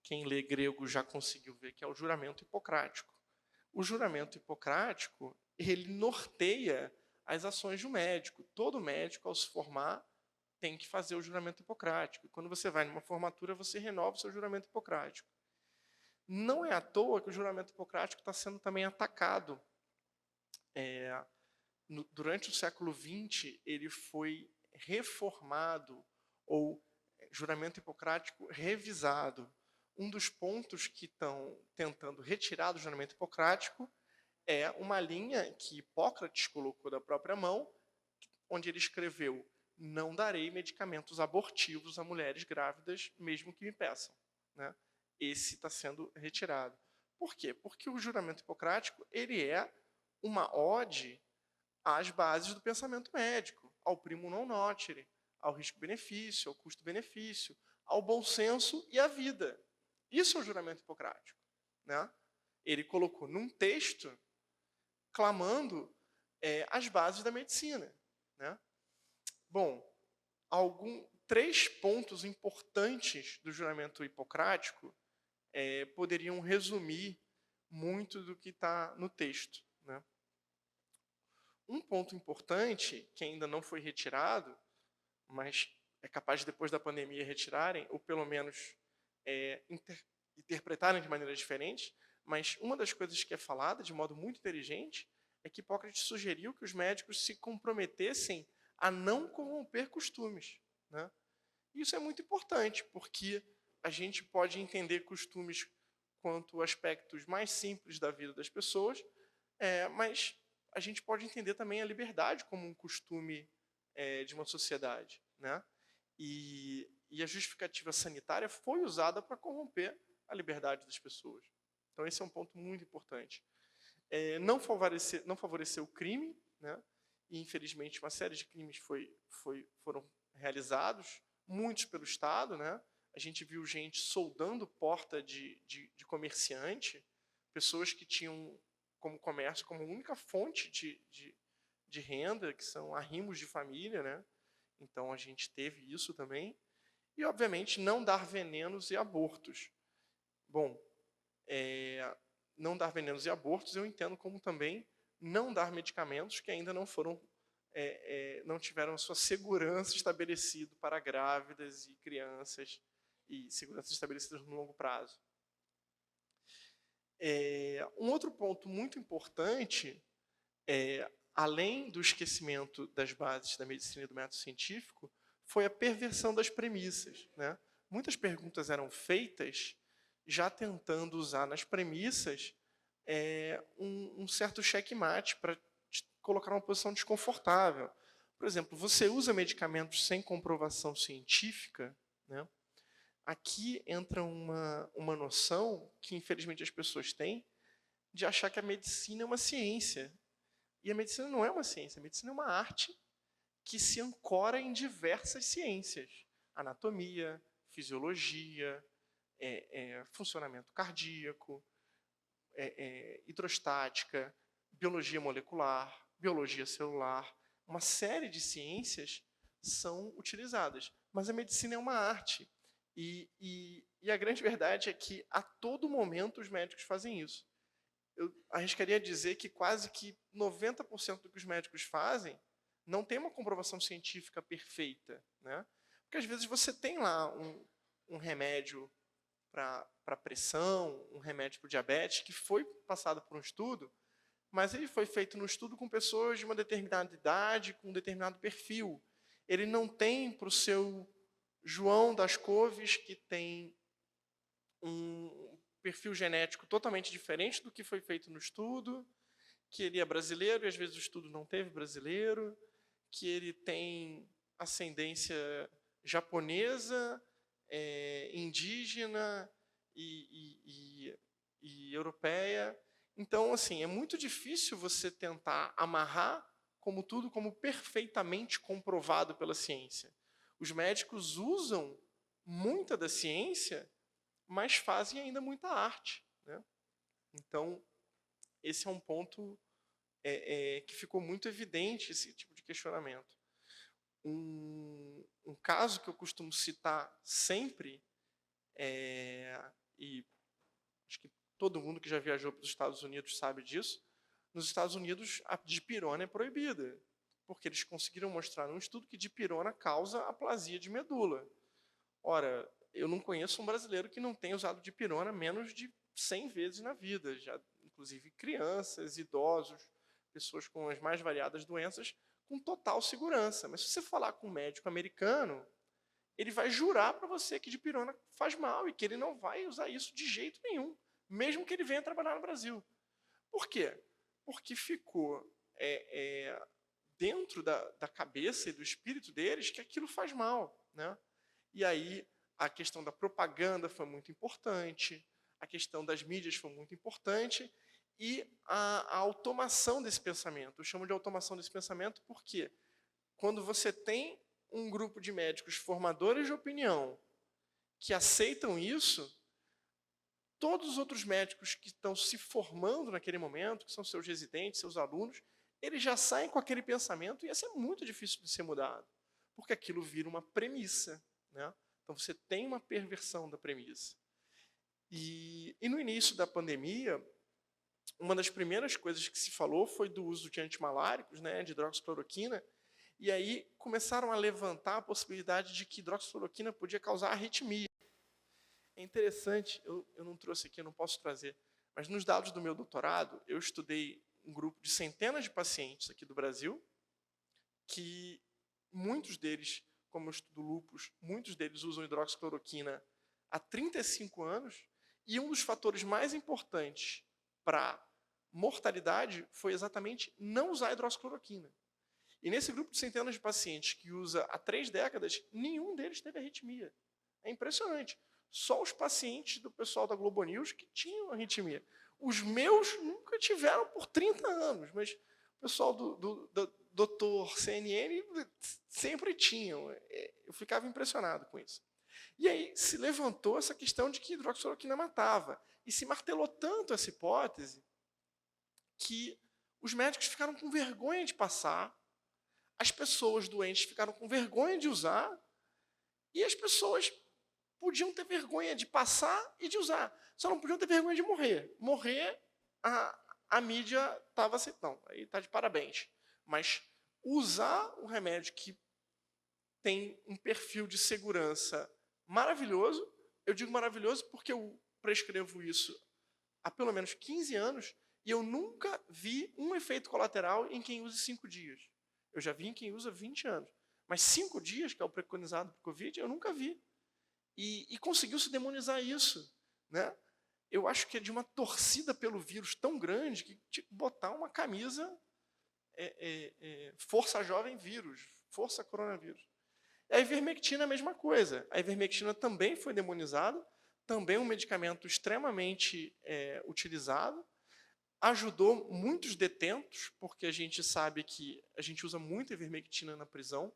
quem lê grego já conseguiu ver, que é o juramento hipocrático. O juramento hipocrático, ele norteia as ações de um médico. Todo médico, ao se formar, tem que fazer o juramento hipocrático. E quando você vai numa formatura, você renova o seu juramento hipocrático. Não é à toa que o juramento hipocrático está sendo também atacado. Durante o século XX, ele foi reformado, ou juramento hipocrático revisado. Um dos pontos que estão tentando retirar do juramento hipocrático é uma linha que Hipócrates colocou da própria mão, onde ele escreveu: não darei medicamentos abortivos a mulheres grávidas, mesmo que me peçam, né? Esse está sendo retirado. Por quê? Porque o juramento hipocrático ele é uma ode às bases do pensamento médico, ao primum non nocere, ao risco-benefício, ao custo-benefício, ao bom senso e à vida. Isso é o juramento hipocrático, né? Ele colocou num texto clamando as bases da medicina, né? Bom, 3 pontos importantes do juramento hipocrático poderiam resumir muito do que está no texto, né? Um ponto importante, que ainda não foi retirado, mas é capaz de, depois da pandemia, retirarem, ou pelo menos interpretarem de maneira diferente, mas uma das coisas que é falada de modo muito inteligente é que Hipócrates sugeriu que os médicos se comprometessem a não corromper costumes, né? Isso é muito importante, porque a gente pode entender costumes quanto aspectos mais simples da vida das pessoas, mas a gente pode entender também a liberdade como um costume de uma sociedade, né? E a justificativa sanitária foi usada para corromper a liberdade das pessoas. Então, esse é um ponto muito importante. Não favorecer o crime, né? E, infelizmente, uma série de crimes foram realizados, muitos pelo Estado, né? A gente viu gente soldando porta de comerciante, pessoas que tinham como comércio, como única fonte de renda, que são arrimos de família, né? Então, a gente teve isso também. E, obviamente, não dar venenos e abortos. Bom, não dar venenos e abortos eu entendo como também não dar medicamentos que ainda não tiveram sua segurança estabelecida para grávidas e crianças, e segurança estabelecida no longo prazo. Um outro ponto muito importante, além do esquecimento das bases da medicina e do método científico, foi a perversão das premissas, né? Muitas perguntas eram feitas já tentando usar nas premissas um certo checkmate para te colocar numa posição desconfortável. Por exemplo, você usa medicamentos sem comprovação científica, né? Aqui entra uma noção que, infelizmente, as pessoas têm de achar que a medicina é uma ciência. E a medicina não é uma ciência, a medicina é uma arte que se ancora em diversas ciências. Anatomia, fisiologia, funcionamento cardíaco, hidrostática, biologia molecular, biologia celular. Uma série de ciências são utilizadas. Mas a medicina é uma arte. E a grande verdade é que, a todo momento, os médicos fazem isso. Eu arriscaria dizer que quase que 90% do que os médicos fazem não tem uma comprovação científica perfeita, né? Porque, às vezes, você tem lá um remédio para pressão, um remédio para o diabetes, que foi passado por um estudo, mas ele foi feito no estudo com pessoas de uma determinada idade, com um determinado perfil. Ele não tem para o seu João das Couves, que tem um perfil genético totalmente diferente do que foi feito no estudo, que ele é brasileiro e às vezes o estudo não teve brasileiro, que ele tem ascendência japonesa, indígena e europeia. Então, assim, é muito difícil você tentar amarrar como perfeitamente comprovado pela ciência. Os médicos usam muita da ciência, mas fazem ainda muita arte, né? Então, esse é um ponto que ficou muito evidente, esse tipo de questionamento. Um caso que eu costumo citar sempre, e acho que todo mundo que já viajou para os Estados Unidos sabe disso, nos Estados Unidos a dipirona é proibida, porque eles conseguiram mostrar num estudo que dipirona causa aplasia de medula. Ora, eu não conheço um brasileiro que não tenha usado dipirona menos de 100 vezes na vida, já, inclusive crianças, idosos, pessoas com as mais variadas doenças, com total segurança. Mas se você falar com um médico americano, ele vai jurar para você que dipirona faz mal e que ele não vai usar isso de jeito nenhum, mesmo que ele venha trabalhar no Brasil. Por quê? Porque ficou dentro da cabeça e do espírito deles que aquilo faz mal, né? E aí a questão da propaganda foi muito importante, a questão das mídias foi muito importante, e a automação desse pensamento. Eu chamo de automação desse pensamento porque, quando você tem um grupo de médicos formadores de opinião que aceitam isso, todos os outros médicos que estão se formando naquele momento, que são seus residentes, seus alunos, eles já saem com aquele pensamento e isso é muito difícil de ser mudado, porque aquilo vira uma premissa, né? Então você tem uma perversão da premissa. E no início da pandemia, uma das primeiras coisas que se falou foi do uso de antimaláricos, né, de hidroxicloroquina, e aí começaram a levantar a possibilidade de que hidroxicloroquina podia causar arritmia. É interessante, eu não trouxe aqui, eu não posso trazer, mas nos dados do meu doutorado, eu estudei um grupo de centenas de pacientes aqui do Brasil, que muitos deles, como eu estudo lúpus, muitos deles usam hidroxicloroquina há 35 anos, e um dos fatores mais importantes para mortalidade foi exatamente não usar hidroxicloroquina. E nesse grupo de centenas de pacientes que usa há 3 décadas, nenhum deles teve arritmia. É impressionante. Só os pacientes do pessoal da Globo News que tinham arritmia. Os meus nunca tiveram por 30 anos, mas o pessoal do doutor CNN sempre tinham. Eu ficava impressionado com isso. E aí se levantou essa questão de que hidroxicloroquina matava. E se martelou tanto essa hipótese que os médicos ficaram com vergonha de passar, as pessoas doentes ficaram com vergonha de usar, e as pessoas podiam ter vergonha de passar e de usar. Só não podiam ter vergonha de morrer. Morrer, a mídia estava assim, não, aí está de parabéns. Mas usar um remédio que tem um perfil de segurança maravilhoso, eu digo maravilhoso porque eu prescrevo isso há pelo menos 15 anos e eu nunca vi um efeito colateral em quem use 5 dias. Eu já vi em quem usa 20 anos. Mas 5 dias, que é o preconizado para o Covid, eu nunca vi. E conseguiu se demonizar isso, né? Eu acho que é de uma torcida pelo vírus tão grande que tinha que botar uma camisa Força Jovem Vírus, Força Coronavírus. A ivermectina é a mesma coisa. A ivermectina também foi demonizada, também um medicamento extremamente utilizado, ajudou muitos detentos, porque a gente sabe que a gente usa muito ivermectina na prisão.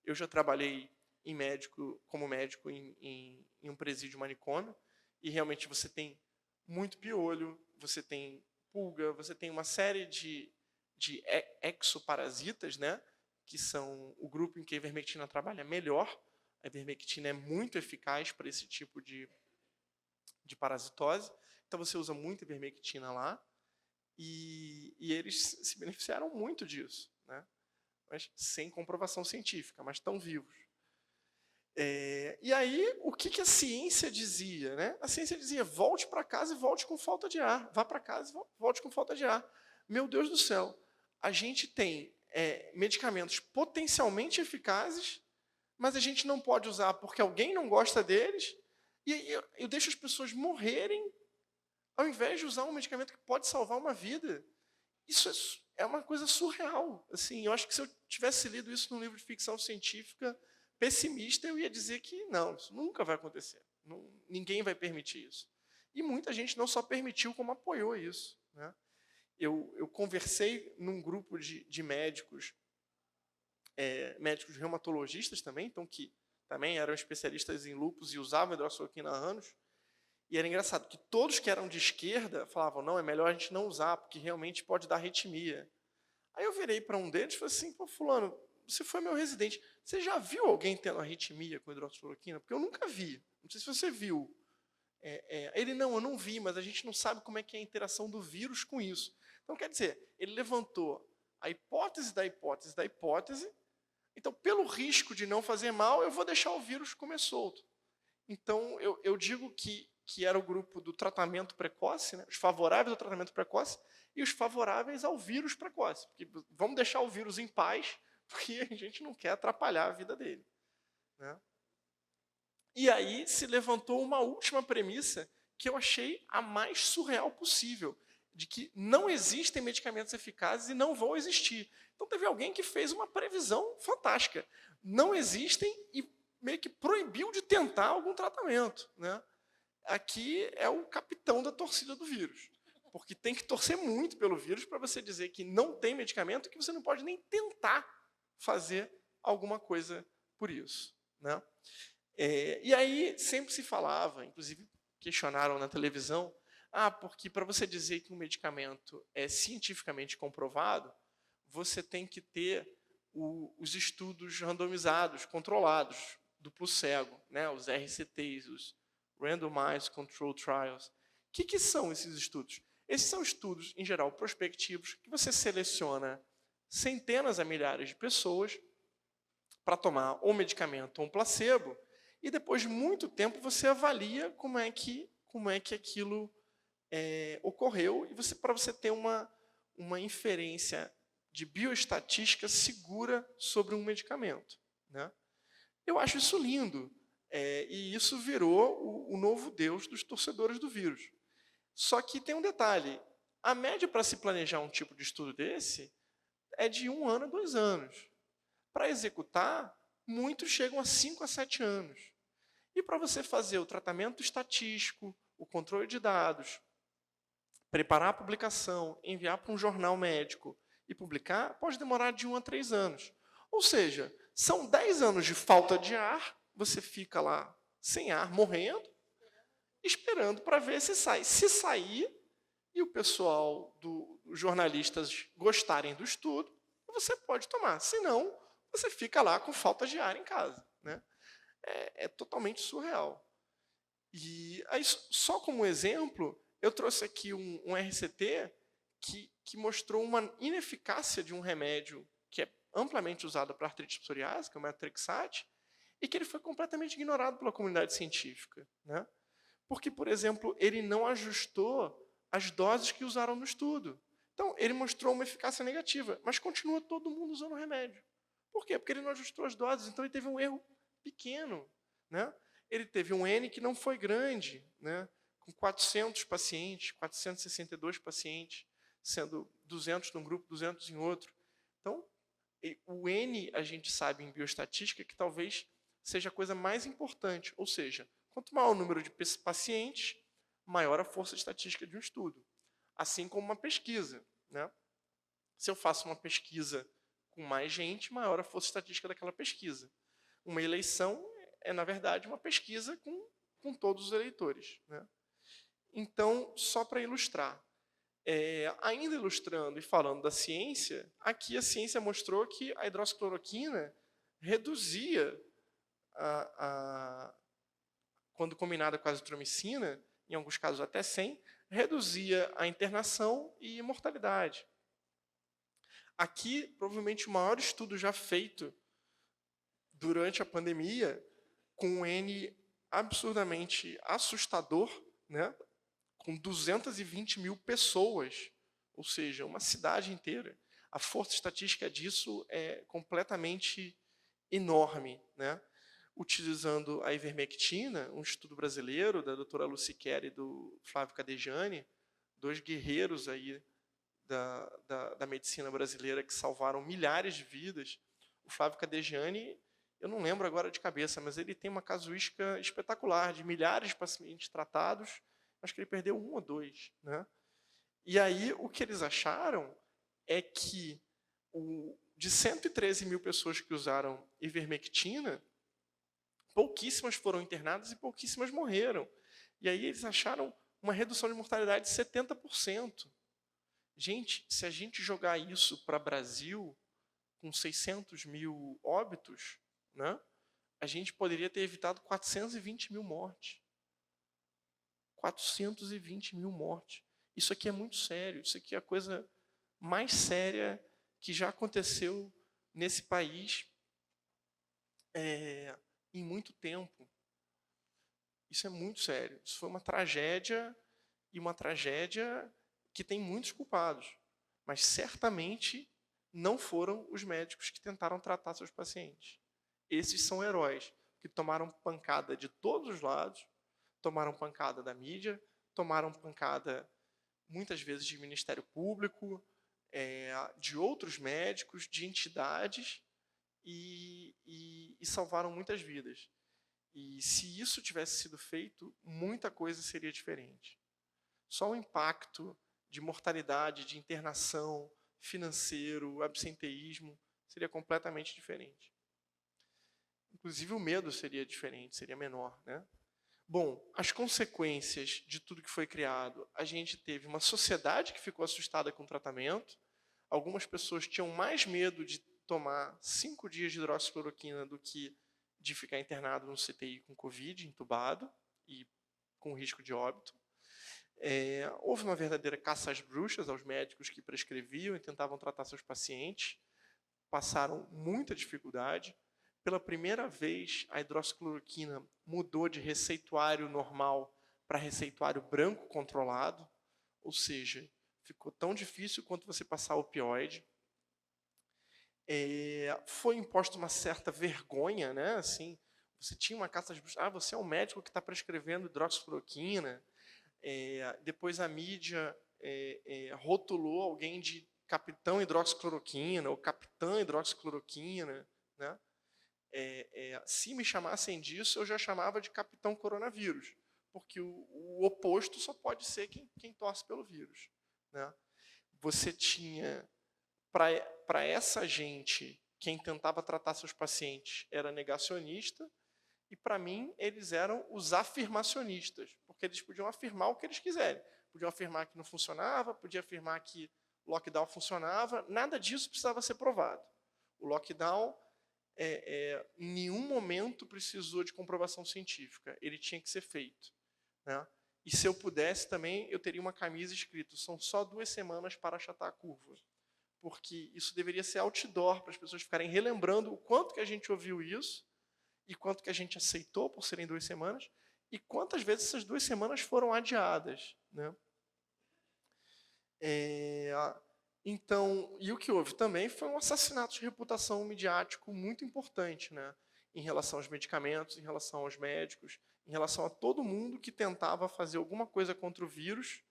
Eu já trabalhei como médico em um presídio manicômio, e realmente você tem muito piolho, você tem pulga, você tem uma série de exoparasitas, né, que são o grupo em que a ivermectina trabalha melhor. A ivermectina é muito eficaz para esse tipo de parasitose, então você usa muito ivermectina lá, e eles se beneficiaram muito disso, né, mas sem comprovação científica, mas estão vivos. E aí, o que a ciência dizia? Né? A ciência dizia, volte para casa e volte com falta de ar. Vá para casa e volte com falta de ar. Meu Deus do céu, a gente tem medicamentos potencialmente eficazes, mas a gente não pode usar porque alguém não gosta deles, e eu deixo as pessoas morrerem ao invés de usar um medicamento que pode salvar uma vida. Isso é uma coisa surreal. Assim, eu acho que se eu tivesse lido isso num livro de ficção científica pessimista, eu ia dizer que não, isso nunca vai acontecer. Ninguém vai permitir isso. E muita gente não só permitiu, como apoiou isso, né? Eu conversei num grupo de médicos, médicos reumatologistas também, então que também eram especialistas em lúpus e usavam hidroxicloroquina há anos. E era engraçado que todos que eram de esquerda falavam, não, é melhor a gente não usar, porque realmente pode dar arritmia. Aí eu virei para um deles e falei assim, pô, fulano, você foi meu residente, você já viu alguém tendo arritmia com hidroxicloroquina? Porque eu nunca vi, não sei se você viu. Ele, não, eu não vi, mas a gente não sabe como é que é a interação do vírus com isso. Então, quer dizer, ele levantou a hipótese da hipótese da hipótese, então, pelo risco de não fazer mal, eu vou deixar o vírus comer solto. Então, eu digo que era o grupo do tratamento precoce, né, os favoráveis ao tratamento precoce e os favoráveis ao vírus precoce. Porque vamos deixar o vírus em paz, porque a gente não quer atrapalhar a vida dele, né? E aí se levantou uma última premissa que eu achei a mais surreal possível, de que não existem medicamentos eficazes e não vão existir. Então teve alguém que fez uma previsão fantástica. Não existem e meio que proibiu de tentar algum tratamento, né? Aqui é o capitão da torcida do vírus, porque tem que torcer muito pelo vírus para você dizer que não tem medicamento e que você não pode nem tentar fazer alguma coisa por isso, né? E aí sempre se falava, inclusive questionaram na televisão, porque para você dizer que um medicamento é cientificamente comprovado, você tem que ter os estudos randomizados, controlados, duplo cego, né? Os RCTs, os Randomized Controlled Trials. O que são esses estudos? Esses são estudos, em geral, prospectivos, que você seleciona centenas a milhares de pessoas para tomar ou medicamento ou um placebo, e depois de muito tempo você avalia como é que aquilo ocorreu, e para você ter uma inferência de bioestatística segura sobre um medicamento, né? Eu acho isso lindo, e isso virou o novo Deus dos torcedores do vírus. Só que tem um detalhe, a média para se planejar um tipo de estudo desse é de 1 ano a 2 anos. Para executar, muitos chegam a 5 a 7 anos. E para você fazer o tratamento estatístico, o controle de dados, preparar a publicação, enviar para um jornal médico e publicar, pode demorar de 1 a 3 anos. Ou seja, são 10 anos de falta de ar, você fica lá sem ar, morrendo, esperando para ver se sai. Se sair, e o pessoal os jornalistas gostarem do estudo, você pode tomar. Se não, você fica lá com falta de ar em casa, né? É totalmente surreal. E aí, só como exemplo, eu trouxe aqui um RCT que mostrou uma ineficácia de um remédio que é amplamente usado para artrite psoriásica, que é o methotrexate, e que ele foi completamente ignorado pela comunidade científica, né? Porque, por exemplo, ele não ajustou as doses que usaram no estudo. Então, ele mostrou uma eficácia negativa, mas continua todo mundo usando o remédio. Por quê? Porque ele não ajustou as doses, então ele teve um erro pequeno, né? Ele teve um N que não foi grande, né? Com 400 pacientes, 462 pacientes, sendo 200 num grupo, 200 em outro. Então, o N, a gente sabe em bioestatística que talvez seja a coisa mais importante, ou seja, quanto maior o número de pacientes, maior a força estatística de um estudo. Assim como uma pesquisa, né? Se eu faço uma pesquisa com mais gente, maior a força estatística daquela pesquisa. Uma eleição é, na verdade, uma pesquisa com todos os eleitores, né? Então, só para ilustrar, ainda ilustrando e falando da ciência, aqui a ciência mostrou que a hidroxicloroquina reduzia, quando combinada com a azitromicina, em alguns casos até 100, reduzia a internação e mortalidade. Aqui, provavelmente, o maior estudo já feito durante a pandemia, com um N absurdamente assustador, né? Com 220 mil pessoas, ou seja, uma cidade inteira. A força estatística disso é completamente enorme, né? Utilizando a ivermectina, um estudo brasileiro da doutora Luciqueri e do Flávio Cadejani, 2 guerreiros aí da medicina brasileira que salvaram milhares de vidas. O Flávio Cadejani, eu não lembro agora de cabeça, mas ele tem uma casuística espetacular de milhares de pacientes tratados, acho que ele perdeu 1 ou 2, né? E aí o que eles acharam é que de 113 mil pessoas que usaram ivermectina, pouquíssimas foram internadas e pouquíssimas morreram. E aí eles acharam uma redução de mortalidade de 70%. Gente, se a gente jogar isso para o Brasil, com 600 mil óbitos, né, a gente poderia ter evitado 420 mil mortes. 420 mil mortes. Isso aqui é muito sério. Isso aqui é a coisa mais séria que já aconteceu nesse país em muito tempo. Isso é muito sério. Isso foi uma tragédia, e uma tragédia que tem muitos culpados. Mas certamente não foram os médicos que tentaram tratar seus pacientes. Esses são heróis, que tomaram pancada de todos os lados, tomaram pancada da mídia, tomaram pancada, muitas vezes, de Ministério Público, de outros médicos, de entidades, e salvaram muitas vidas. E se isso tivesse sido feito, muita coisa seria diferente. Só o impacto de mortalidade, de internação, financeiro, absenteísmo, seria completamente diferente. Inclusive, o medo seria diferente, seria menor, né? Bom, as consequências de tudo que foi criado, a gente teve uma sociedade que ficou assustada com o tratamento. Algumas pessoas tinham mais medo de tomar 5 dias de hidroxicloroquina do que de ficar internado no CTI com Covid, entubado e com risco de óbito. Houve uma verdadeira caça às bruxas, aos médicos que prescreviam e tentavam tratar seus pacientes. Passaram muita dificuldade. Pela primeira vez, a hidroxicloroquina mudou de receituário normal para receituário branco controlado, ou seja, ficou tão difícil quanto você passar opioide. Foi imposta uma certa vergonha, né? Assim, você tinha uma caça às bruxas. Você é um médico que está prescrevendo hidroxicloroquina. Depois a mídia rotulou alguém de capitão hidroxicloroquina ou capitã hidroxicloroquina, né? Se me chamassem disso, eu já chamava de capitão coronavírus, porque o oposto só pode ser quem torce pelo vírus, né? Você tinha, para essa gente, quem tentava tratar seus pacientes era negacionista, e para mim eles eram os afirmacionistas, porque eles podiam afirmar o que eles quiserem. Podiam afirmar que não funcionava, podiam afirmar que o lockdown funcionava, nada disso precisava ser provado. O lockdown, em nenhum momento precisou de comprovação científica, ele tinha que ser feito, né? E se eu pudesse também, eu teria uma camisa escrito: são só 2 semanas para achatar a curva. Porque isso deveria ser outdoor, para as pessoas ficarem relembrando o quanto que a gente ouviu isso, e quanto que a gente aceitou por serem 2 semanas, e quantas vezes essas 2 semanas foram adiadas, né? Então, e o que houve também foi um assassinato de reputação midiático muito importante, né? Em relação aos medicamentos, em relação aos médicos, em relação a todo mundo que tentava fazer alguma coisa contra o vírus,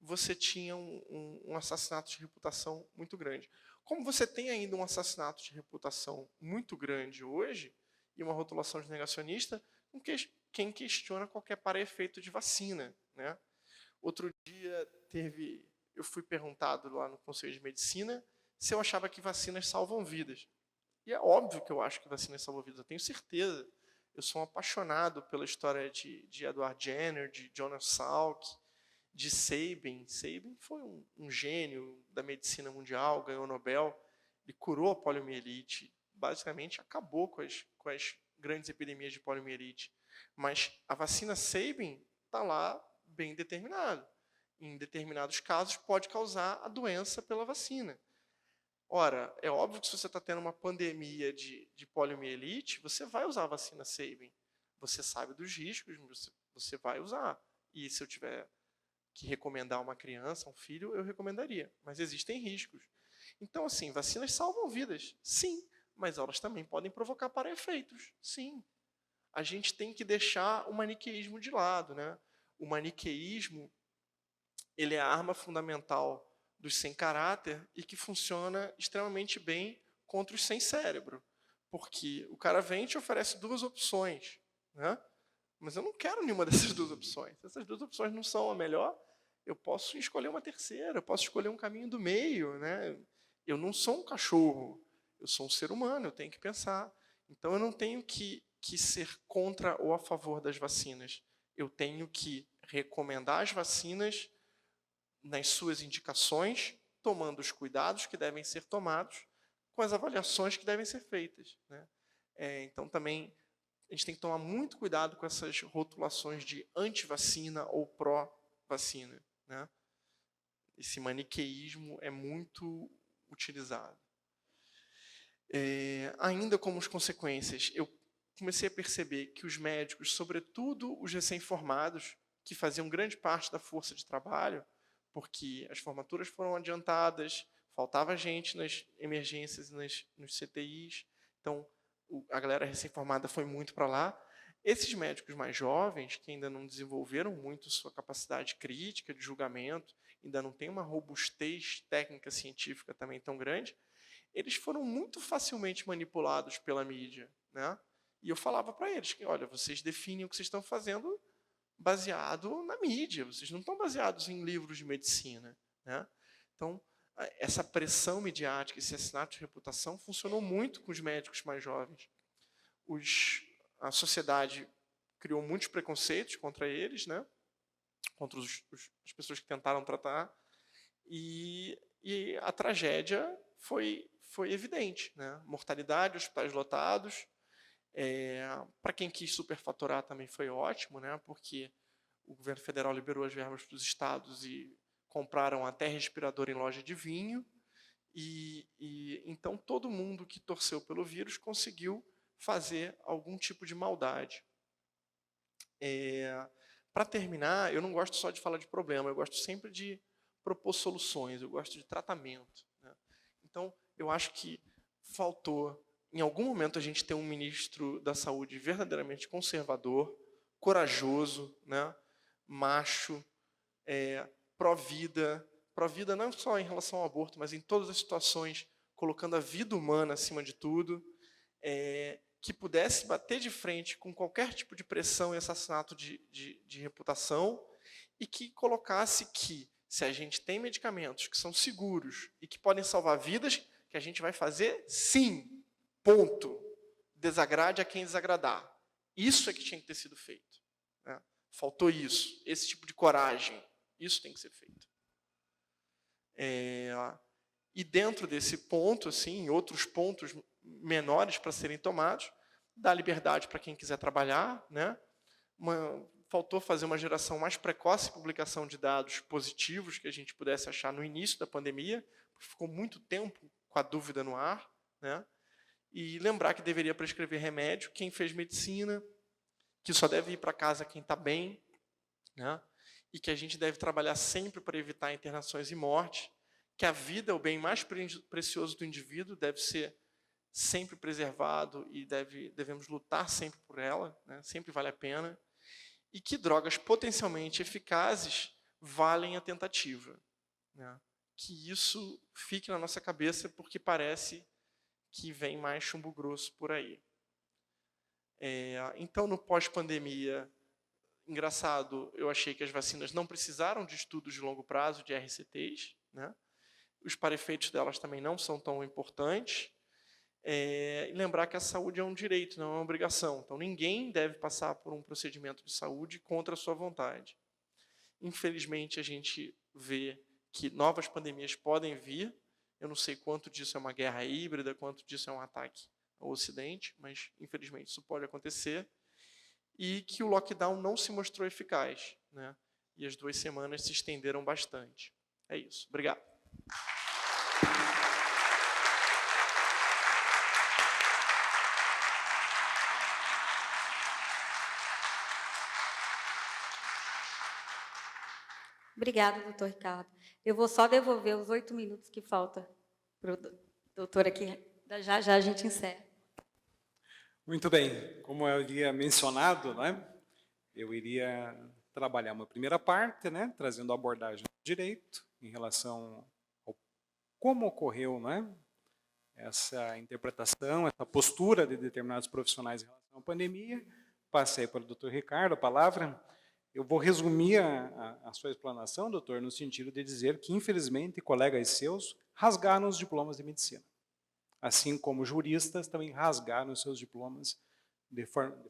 você tinha um assassinato de reputação muito grande. Como você tem ainda um assassinato de reputação muito grande hoje, e uma rotulação de negacionista, quem questiona qualquer para-efeito de vacina, né? Outro dia eu fui perguntado lá no Conselho de Medicina se eu achava que vacinas salvam vidas. E é óbvio que eu acho que vacinas salvam vidas, eu tenho certeza. Eu sou um apaixonado pela história de Edward Jenner, de Jonas Salk, de Sabin. Sabin foi um gênio da medicina mundial, ganhou o Nobel, ele curou a poliomielite, basicamente acabou com as grandes epidemias de poliomielite. Mas a vacina Sabin está lá bem determinado. Em determinados casos, pode causar a doença pela vacina. Ora, é óbvio que se você está tendo uma pandemia de poliomielite, você vai usar a vacina Sabin. Você sabe dos riscos, você vai usar. E se eu tiver que recomendar uma criança, um filho, eu recomendaria. Mas existem riscos. Então, assim, vacinas salvam vidas, sim, mas elas também podem provocar para-efeitos, sim. A gente tem que deixar o maniqueísmo de lado, né? O maniqueísmo, ele é a arma fundamental dos sem caráter e que funciona extremamente bem contra os sem cérebro. Porque o cara vem e te oferece 2 opções, né? Mas eu não quero nenhuma dessas 2 opções. Se essas 2 opções não são a melhor, eu posso escolher uma terceira, eu posso escolher um caminho do meio, né? Eu não sou um cachorro, eu sou um ser humano, eu tenho que pensar. Então, eu não tenho que ser contra ou a favor das vacinas. Eu tenho que recomendar as vacinas nas suas indicações, tomando os cuidados que devem ser tomados, com as avaliações que devem ser feitas, né? Então, também, a gente tem que tomar muito cuidado com essas rotulações de anti-vacina ou pró-vacina, né? Esse maniqueísmo é muito utilizado. Ainda como as consequências, eu comecei a perceber que os médicos, sobretudo os recém-formados, que faziam grande parte da força de trabalho, porque as formaturas foram adiantadas, faltava gente nas emergências e nos CTIs, então a galera recém-formada foi muito para lá. Esses médicos mais jovens, que ainda não desenvolveram muito sua capacidade crítica de julgamento, ainda não têm uma robustez técnica científica também tão grande, eles foram muito facilmente manipulados pela mídia, né? E eu falava para eles que, olha, vocês definem o que vocês estão fazendo baseado na mídia, vocês não estão baseados em livros de medicina, né? Então, essa pressão midiática, esse assassinato de reputação funcionou muito com os médicos mais jovens. a sociedade criou muitos preconceitos contra eles, né? Contra as pessoas que tentaram tratar, e a tragédia foi evidente, né? Mortalidade, hospitais lotados. Para quem quis superfaturar também foi ótimo, né? Porque o governo federal liberou as verbas para os estados e compraram até respirador em loja de vinho, e então todo mundo que torceu pelo vírus conseguiu fazer algum tipo de maldade. Para terminar, eu não gosto só de falar de problema, eu gosto sempre de propor soluções, eu gosto de tratamento, né? Então, eu acho que faltou, em algum momento, a gente ter um ministro da Saúde verdadeiramente conservador, corajoso, né? Macho, pró-vida não só em relação ao aborto, mas em todas as situações, colocando a vida humana acima de tudo, que pudesse bater de frente com qualquer tipo de pressão e assassinato de reputação, e que colocasse que, se a gente tem medicamentos que são seguros e que podem salvar vidas, que a gente vai fazer sim, ponto. Desagrade a quem desagradar. Isso é que tinha que ter sido feito, né? Faltou isso, esse tipo de coragem. Isso tem que ser feito. E dentro desse ponto, assim, outros pontos menores para serem tomados, dá liberdade para quem quiser trabalhar, né? Faltou fazer uma geração mais precoce de publicação de dados positivos que a gente pudesse achar no início da pandemia, porque ficou muito tempo com a dúvida no ar, né? E lembrar que deveria prescrever remédio quem fez medicina, que só deve ir para casa quem está bem, né? E que a gente deve trabalhar sempre para evitar internações e morte, que a vida é o bem mais precioso do indivíduo, deve ser sempre preservado e devemos lutar sempre por ela, né? Sempre vale a pena, e que drogas potencialmente eficazes valem a tentativa, né? Que isso fique na nossa cabeça, porque parece que vem mais chumbo grosso por aí. Então, no pós-pandemia, engraçado, eu achei que as vacinas não precisaram de estudos de longo prazo, de RCTs, né? Os para-efeitos delas também não são tão importantes. E lembrar que a saúde é um direito, não é uma obrigação. Então, ninguém deve passar por um procedimento de saúde contra a sua vontade. Infelizmente, a gente vê que novas pandemias podem vir. Eu não sei quanto disso é uma guerra híbrida, quanto disso é um ataque ao Ocidente, mas, infelizmente, isso pode acontecer. E que o lockdown não se mostrou eficaz, né? E as 2 semanas se estenderam bastante. É isso. Obrigado. Obrigada, doutor Ricardo. Eu vou só devolver os 8 minutos que falta para o doutor aqui. Já já a gente encerra. Muito bem. Como eu havia mencionado, né, eu iria trabalhar uma primeira parte, né, trazendo a abordagem do direito em relação ao como ocorreu, né, essa interpretação, essa postura de determinados profissionais em relação à pandemia. Passei para o doutor Ricardo a palavra. Eu vou resumir a sua explanação, doutor, no sentido de dizer que, infelizmente, colegas seus rasgaram os diplomas de medicina. Assim como juristas também rasgaram os seus diplomas de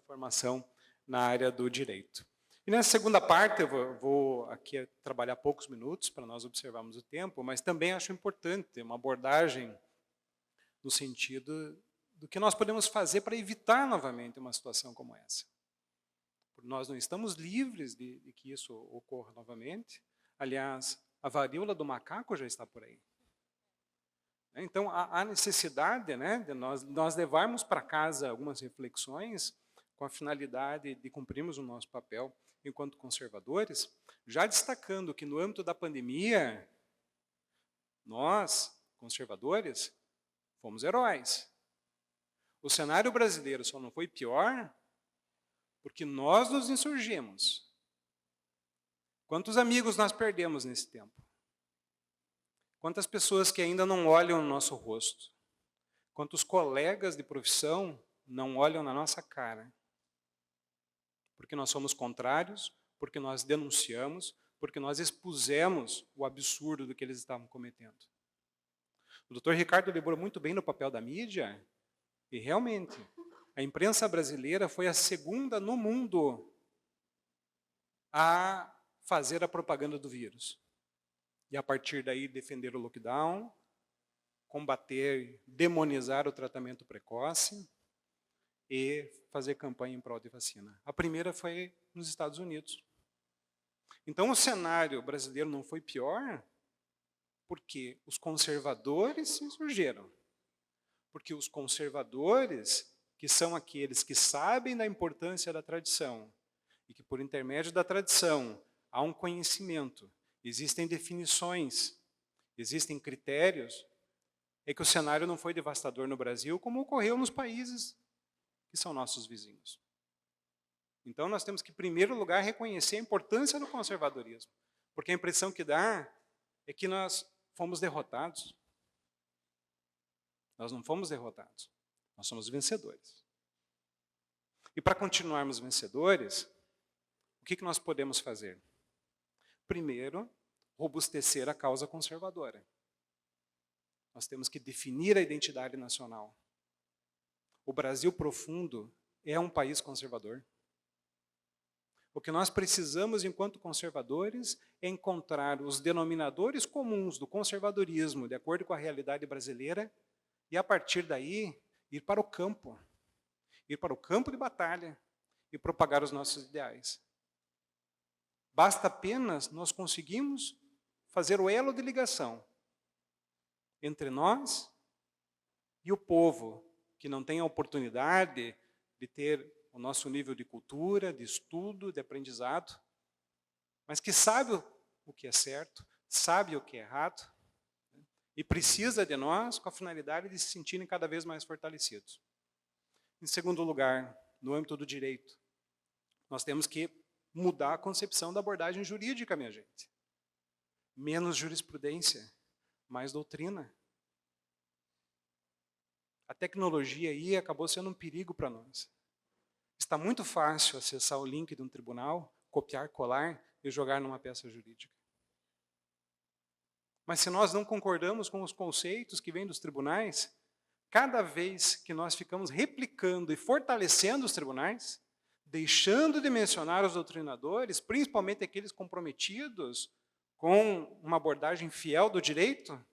formação na área do direito. E nessa segunda parte, eu vou aqui trabalhar poucos minutos para nós observarmos o tempo, mas também acho importante uma abordagem no sentido do que nós podemos fazer para evitar novamente uma situação como essa. Nós não estamos livres de que isso ocorra novamente. Aliás, a varíola do macaco já está por aí. Então, há necessidade, né, de nós levarmos para casa algumas reflexões com a finalidade de cumprirmos o nosso papel enquanto conservadores, já destacando que no âmbito da pandemia, nós, conservadores, fomos heróis. O cenário brasileiro só não foi pior porque nós nos insurgimos. Quantos amigos nós perdemos nesse tempo? Quantas pessoas que ainda não olham no nosso rosto? Quantos colegas de profissão não olham na nossa cara? Porque nós somos contrários, porque nós denunciamos, porque nós expusemos o absurdo do que eles estavam cometendo. O doutor Ricardo lembrou muito bem do papel da mídia, e realmente, A imprensa brasileira foi a segunda no mundo a fazer a propaganda do vírus. E a partir daí defender o lockdown, combater, demonizar o tratamento precoce e fazer campanha em prol de vacina. A primeira foi nos Estados Unidos. Então o cenário brasileiro não foi pior porque os conservadores se insurgiram. Porque os conservadores, que são aqueles que sabem da importância da tradição, e que por intermédio da tradição há um conhecimento, existem definições, existem critérios, é que o cenário não foi devastador no Brasil, como ocorreu nos países que são nossos vizinhos. Então nós temos que, em primeiro lugar, reconhecer a importância do conservadorismo, porque a impressão que dá é que nós fomos derrotados. Nós não fomos derrotados, nós somos vencedores. E para continuarmos vencedores, o que nós podemos fazer? Primeiro, robustecer a causa conservadora. Nós temos que definir a identidade nacional. O Brasil profundo é um país conservador. O que nós precisamos, enquanto conservadores, é encontrar os denominadores comuns do conservadorismo, de acordo com a realidade brasileira, e, a partir daí, ir para o campo de batalha e propagar os nossos ideais. Basta apenas nós conseguirmos fazer o elo de ligação entre nós e o povo, que não tem a oportunidade de ter o nosso nível de cultura, de estudo, de aprendizado, mas que sabe o que é certo, sabe o que é errado, e precisa de nós com a finalidade de se sentirem cada vez mais fortalecidos. Em segundo lugar, no âmbito do direito, nós temos que mudar a concepção da abordagem jurídica, minha gente. Menos jurisprudência, mais doutrina. A tecnologia aí acabou sendo um perigo para nós. Está muito fácil acessar o link de um tribunal, copiar, colar e jogar numa peça jurídica. Mas se nós não concordamos com os conceitos que vêm dos tribunais, cada vez que nós ficamos replicando e fortalecendo os tribunais, deixando de mencionar os doutrinadores, principalmente aqueles comprometidos com uma abordagem fiel do direito,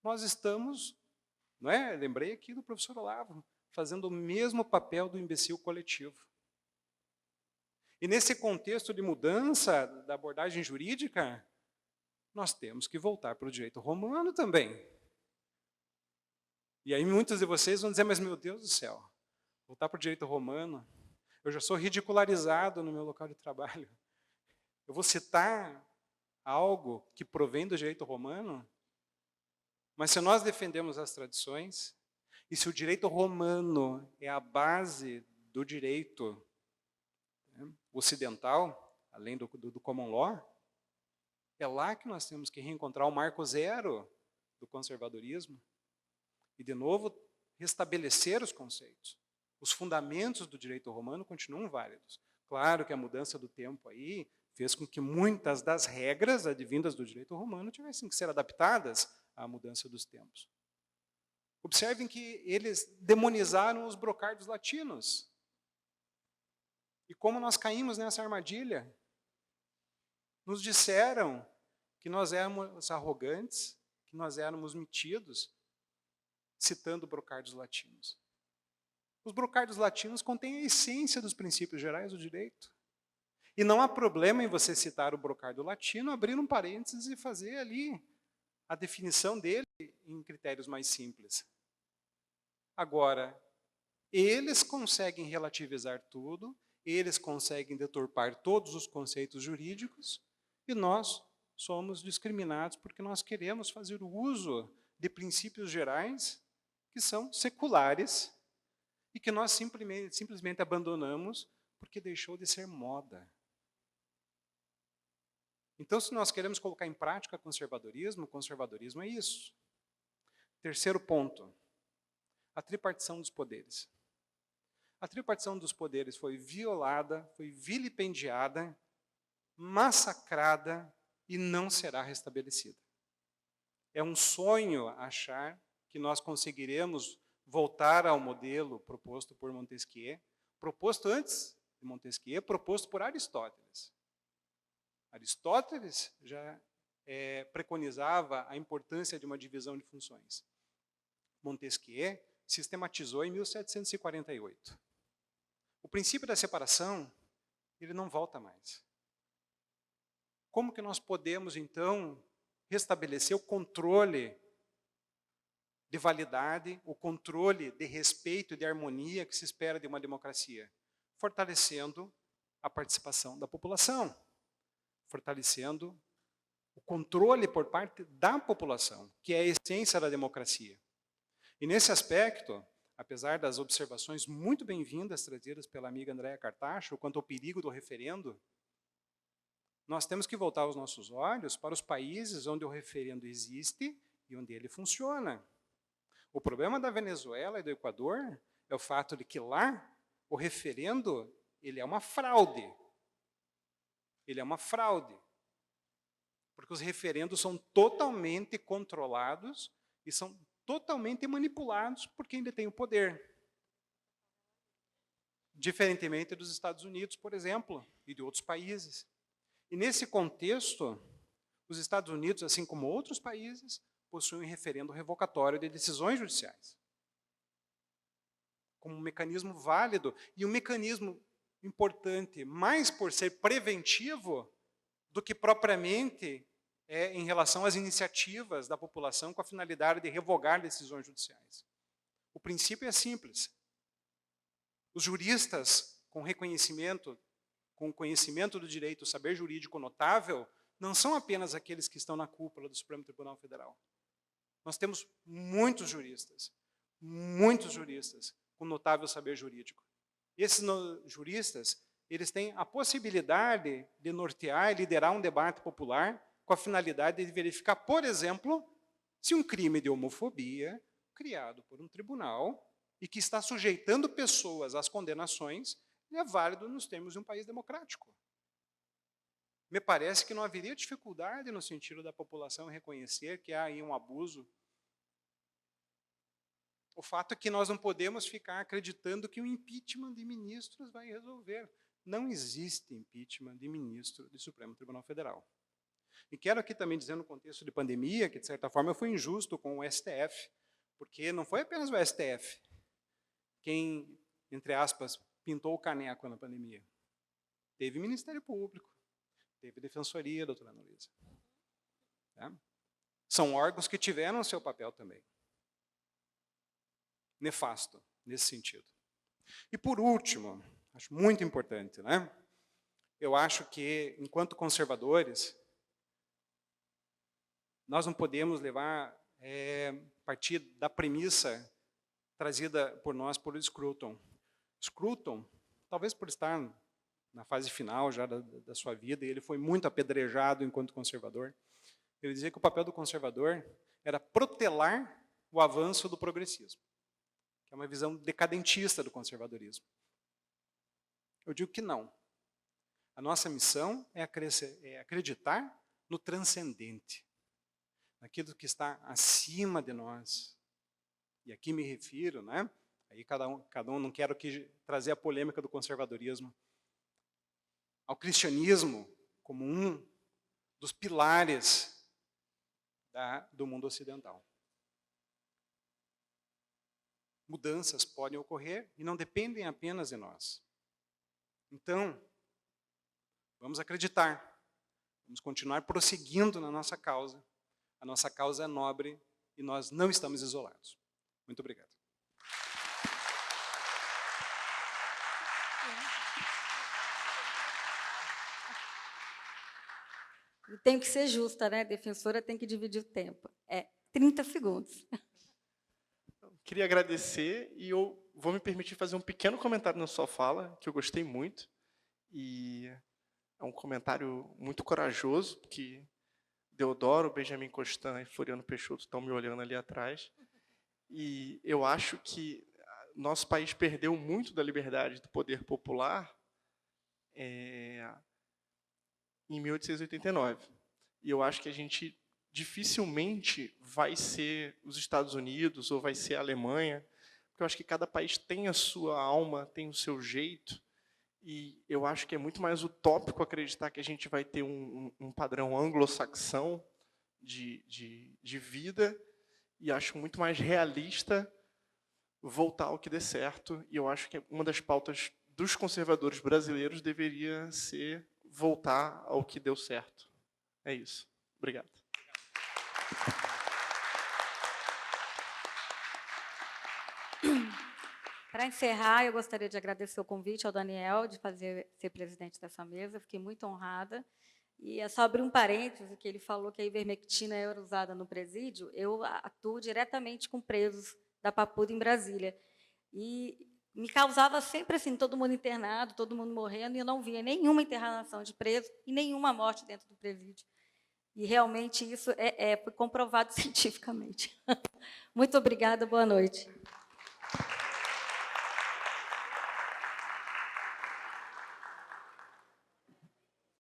nós estamos, não é? Lembrei aqui do professor Olavo, fazendo o mesmo papel do imbecil coletivo. E nesse contexto de mudança da abordagem jurídica, nós temos que voltar para o direito romano também. E aí muitos de vocês vão dizer, mas meu Deus do céu, voltar para o direito romano, eu já sou ridicularizado no meu local de trabalho. Eu vou citar algo que provém do direito romano? Mas se nós defendemos as tradições, e se o direito romano é a base do direito ocidental, além do common law, é lá que nós temos que reencontrar o marco zero do conservadorismo e, de novo, restabelecer os conceitos. Os fundamentos do direito romano continuam válidos. Claro que a mudança do tempo aí fez com que muitas das regras advindas do direito romano tivessem que ser adaptadas à mudança dos tempos. Observem que eles demonizaram os brocardos latinos. E como nós caímos nessa armadilha? Nos disseram que nós éramos arrogantes, que nós éramos metidos, citando brocardos latinos. Os brocardos latinos contêm a essência dos princípios gerais do direito. E não há problema em você citar o brocardo latino, abrir um parênteses e fazer ali a definição dele em critérios mais simples. Agora, eles conseguem relativizar tudo, eles conseguem deturpar todos os conceitos jurídicos, e nós somos discriminados porque nós queremos fazer o uso de princípios gerais que são seculares e que nós simplesmente abandonamos porque deixou de ser moda. Então, se nós queremos colocar em prática o conservadorismo é isso. Terceiro ponto, a tripartição dos poderes. A tripartição dos poderes foi violada, foi vilipendiada, massacrada e não será restabelecida. É um sonho achar que nós conseguiremos voltar ao modelo proposto por Montesquieu, proposto antes de Montesquieu, proposto por Aristóteles. Aristóteles já preconizava a importância de uma divisão de funções. Montesquieu sistematizou em 1748. O princípio da separação, ele não volta mais. Como que nós podemos, então, restabelecer o controle de validade, o controle de respeito e de harmonia que se espera de uma democracia? Fortalecendo a participação da população, fortalecendo o controle por parte da população, que é a essência da democracia. E nesse aspecto, apesar das observações muito bem-vindas trazidas pela amiga Andréa Cartacho quanto ao perigo do referendo, nós temos que voltar os nossos olhos para os países onde o referendo existe e onde ele funciona. O problema da Venezuela e do Equador é o fato de que lá o referendo ele é uma fraude. Ele é uma fraude. Porque os referendos são totalmente controlados e são totalmente manipulados por quem detém o poder. Diferentemente dos Estados Unidos, por exemplo, e de outros países. E nesse contexto, os Estados Unidos, assim como outros países, possuem um referendo revocatório de decisões judiciais. Como um mecanismo válido e um mecanismo importante, mais por ser preventivo do que propriamente em relação às iniciativas da população com a finalidade de revogar decisões judiciais. O princípio é simples. Os juristas com reconhecimento, com conhecimento do direito, saber jurídico notável, não são apenas aqueles que estão na cúpula do Supremo Tribunal Federal. Nós temos muitos juristas com notável saber jurídico. Esses juristas, eles têm a possibilidade de nortear e liderar um debate popular com a finalidade de verificar, por exemplo, se um crime de homofobia criado por um tribunal e que está sujeitando pessoas às condenações é válido nos termos de um país democrático. Me parece que não haveria dificuldade no sentido da população reconhecer que há aí um abuso. O fato é que nós não podemos ficar acreditando que o impeachment de ministros vai resolver. Não existe impeachment de ministro do Supremo Tribunal Federal. E quero aqui também dizer no contexto de pandemia, que de certa forma eu fui injusto com o STF, porque não foi apenas o STF quem, entre aspas, pintou o caneco na pandemia. Teve Ministério Público, teve Defensoria, doutora Ana Luísa. São órgãos que tiveram o seu papel também. Nefasto, nesse sentido. E por último, acho muito importante, né? Eu acho que, enquanto conservadores, nós não podemos partir da premissa trazida por nós por Scruton. Scruton, talvez por estar na fase final já da sua vida, e ele foi muito apedrejado enquanto conservador, ele dizia que o papel do conservador era protelar o avanço do progressismo, que é uma visão decadentista do conservadorismo. Eu digo que não. A nossa missão é acreditar no transcendente, naquilo que está acima de nós. E aqui me refiro, né? Aí cada um não quero aqui trazer a polêmica do conservadorismo, ao cristianismo como um dos pilares do mundo ocidental. Mudanças podem ocorrer e não dependem apenas de nós. Então, vamos acreditar, vamos continuar prosseguindo na nossa causa. A nossa causa é nobre e nós não estamos isolados. Muito obrigado. E tem que ser justa, né? A defensora tem que dividir o tempo. 30 segundos. Queria agradecer e eu vou me permitir fazer um pequeno comentário na sua fala, que eu gostei muito. E é um comentário muito corajoso, porque Deodoro, Benjamin Constant e Floriano Peixoto estão me olhando ali atrás. E eu acho que nosso país perdeu muito da liberdade do poder popular em 1889. E eu acho que a gente dificilmente vai ser os Estados Unidos ou vai ser a Alemanha, porque eu acho que cada país tem a sua alma, tem o seu jeito, e eu acho que é muito mais utópico acreditar que a gente vai ter um padrão anglo-saxão de vida, e acho muito mais realista voltar ao que dê certo, e eu acho que uma das pautas dos conservadores brasileiros deveria ser voltar ao que deu certo. É isso. Obrigado. Para encerrar, eu gostaria de agradecer o convite ao Daniel de ser presidente dessa mesa. Fiquei muito honrada. E é só abrir um parêntese, que ele falou que a ivermectina era usada no presídio. Eu atuo diretamente com presos da Papuda em Brasília. E me causava sempre assim, todo mundo internado, todo mundo morrendo, e eu não via nenhuma internação de preso e nenhuma morte dentro do presídio. E realmente isso foi comprovado cientificamente. Muito obrigada, boa noite.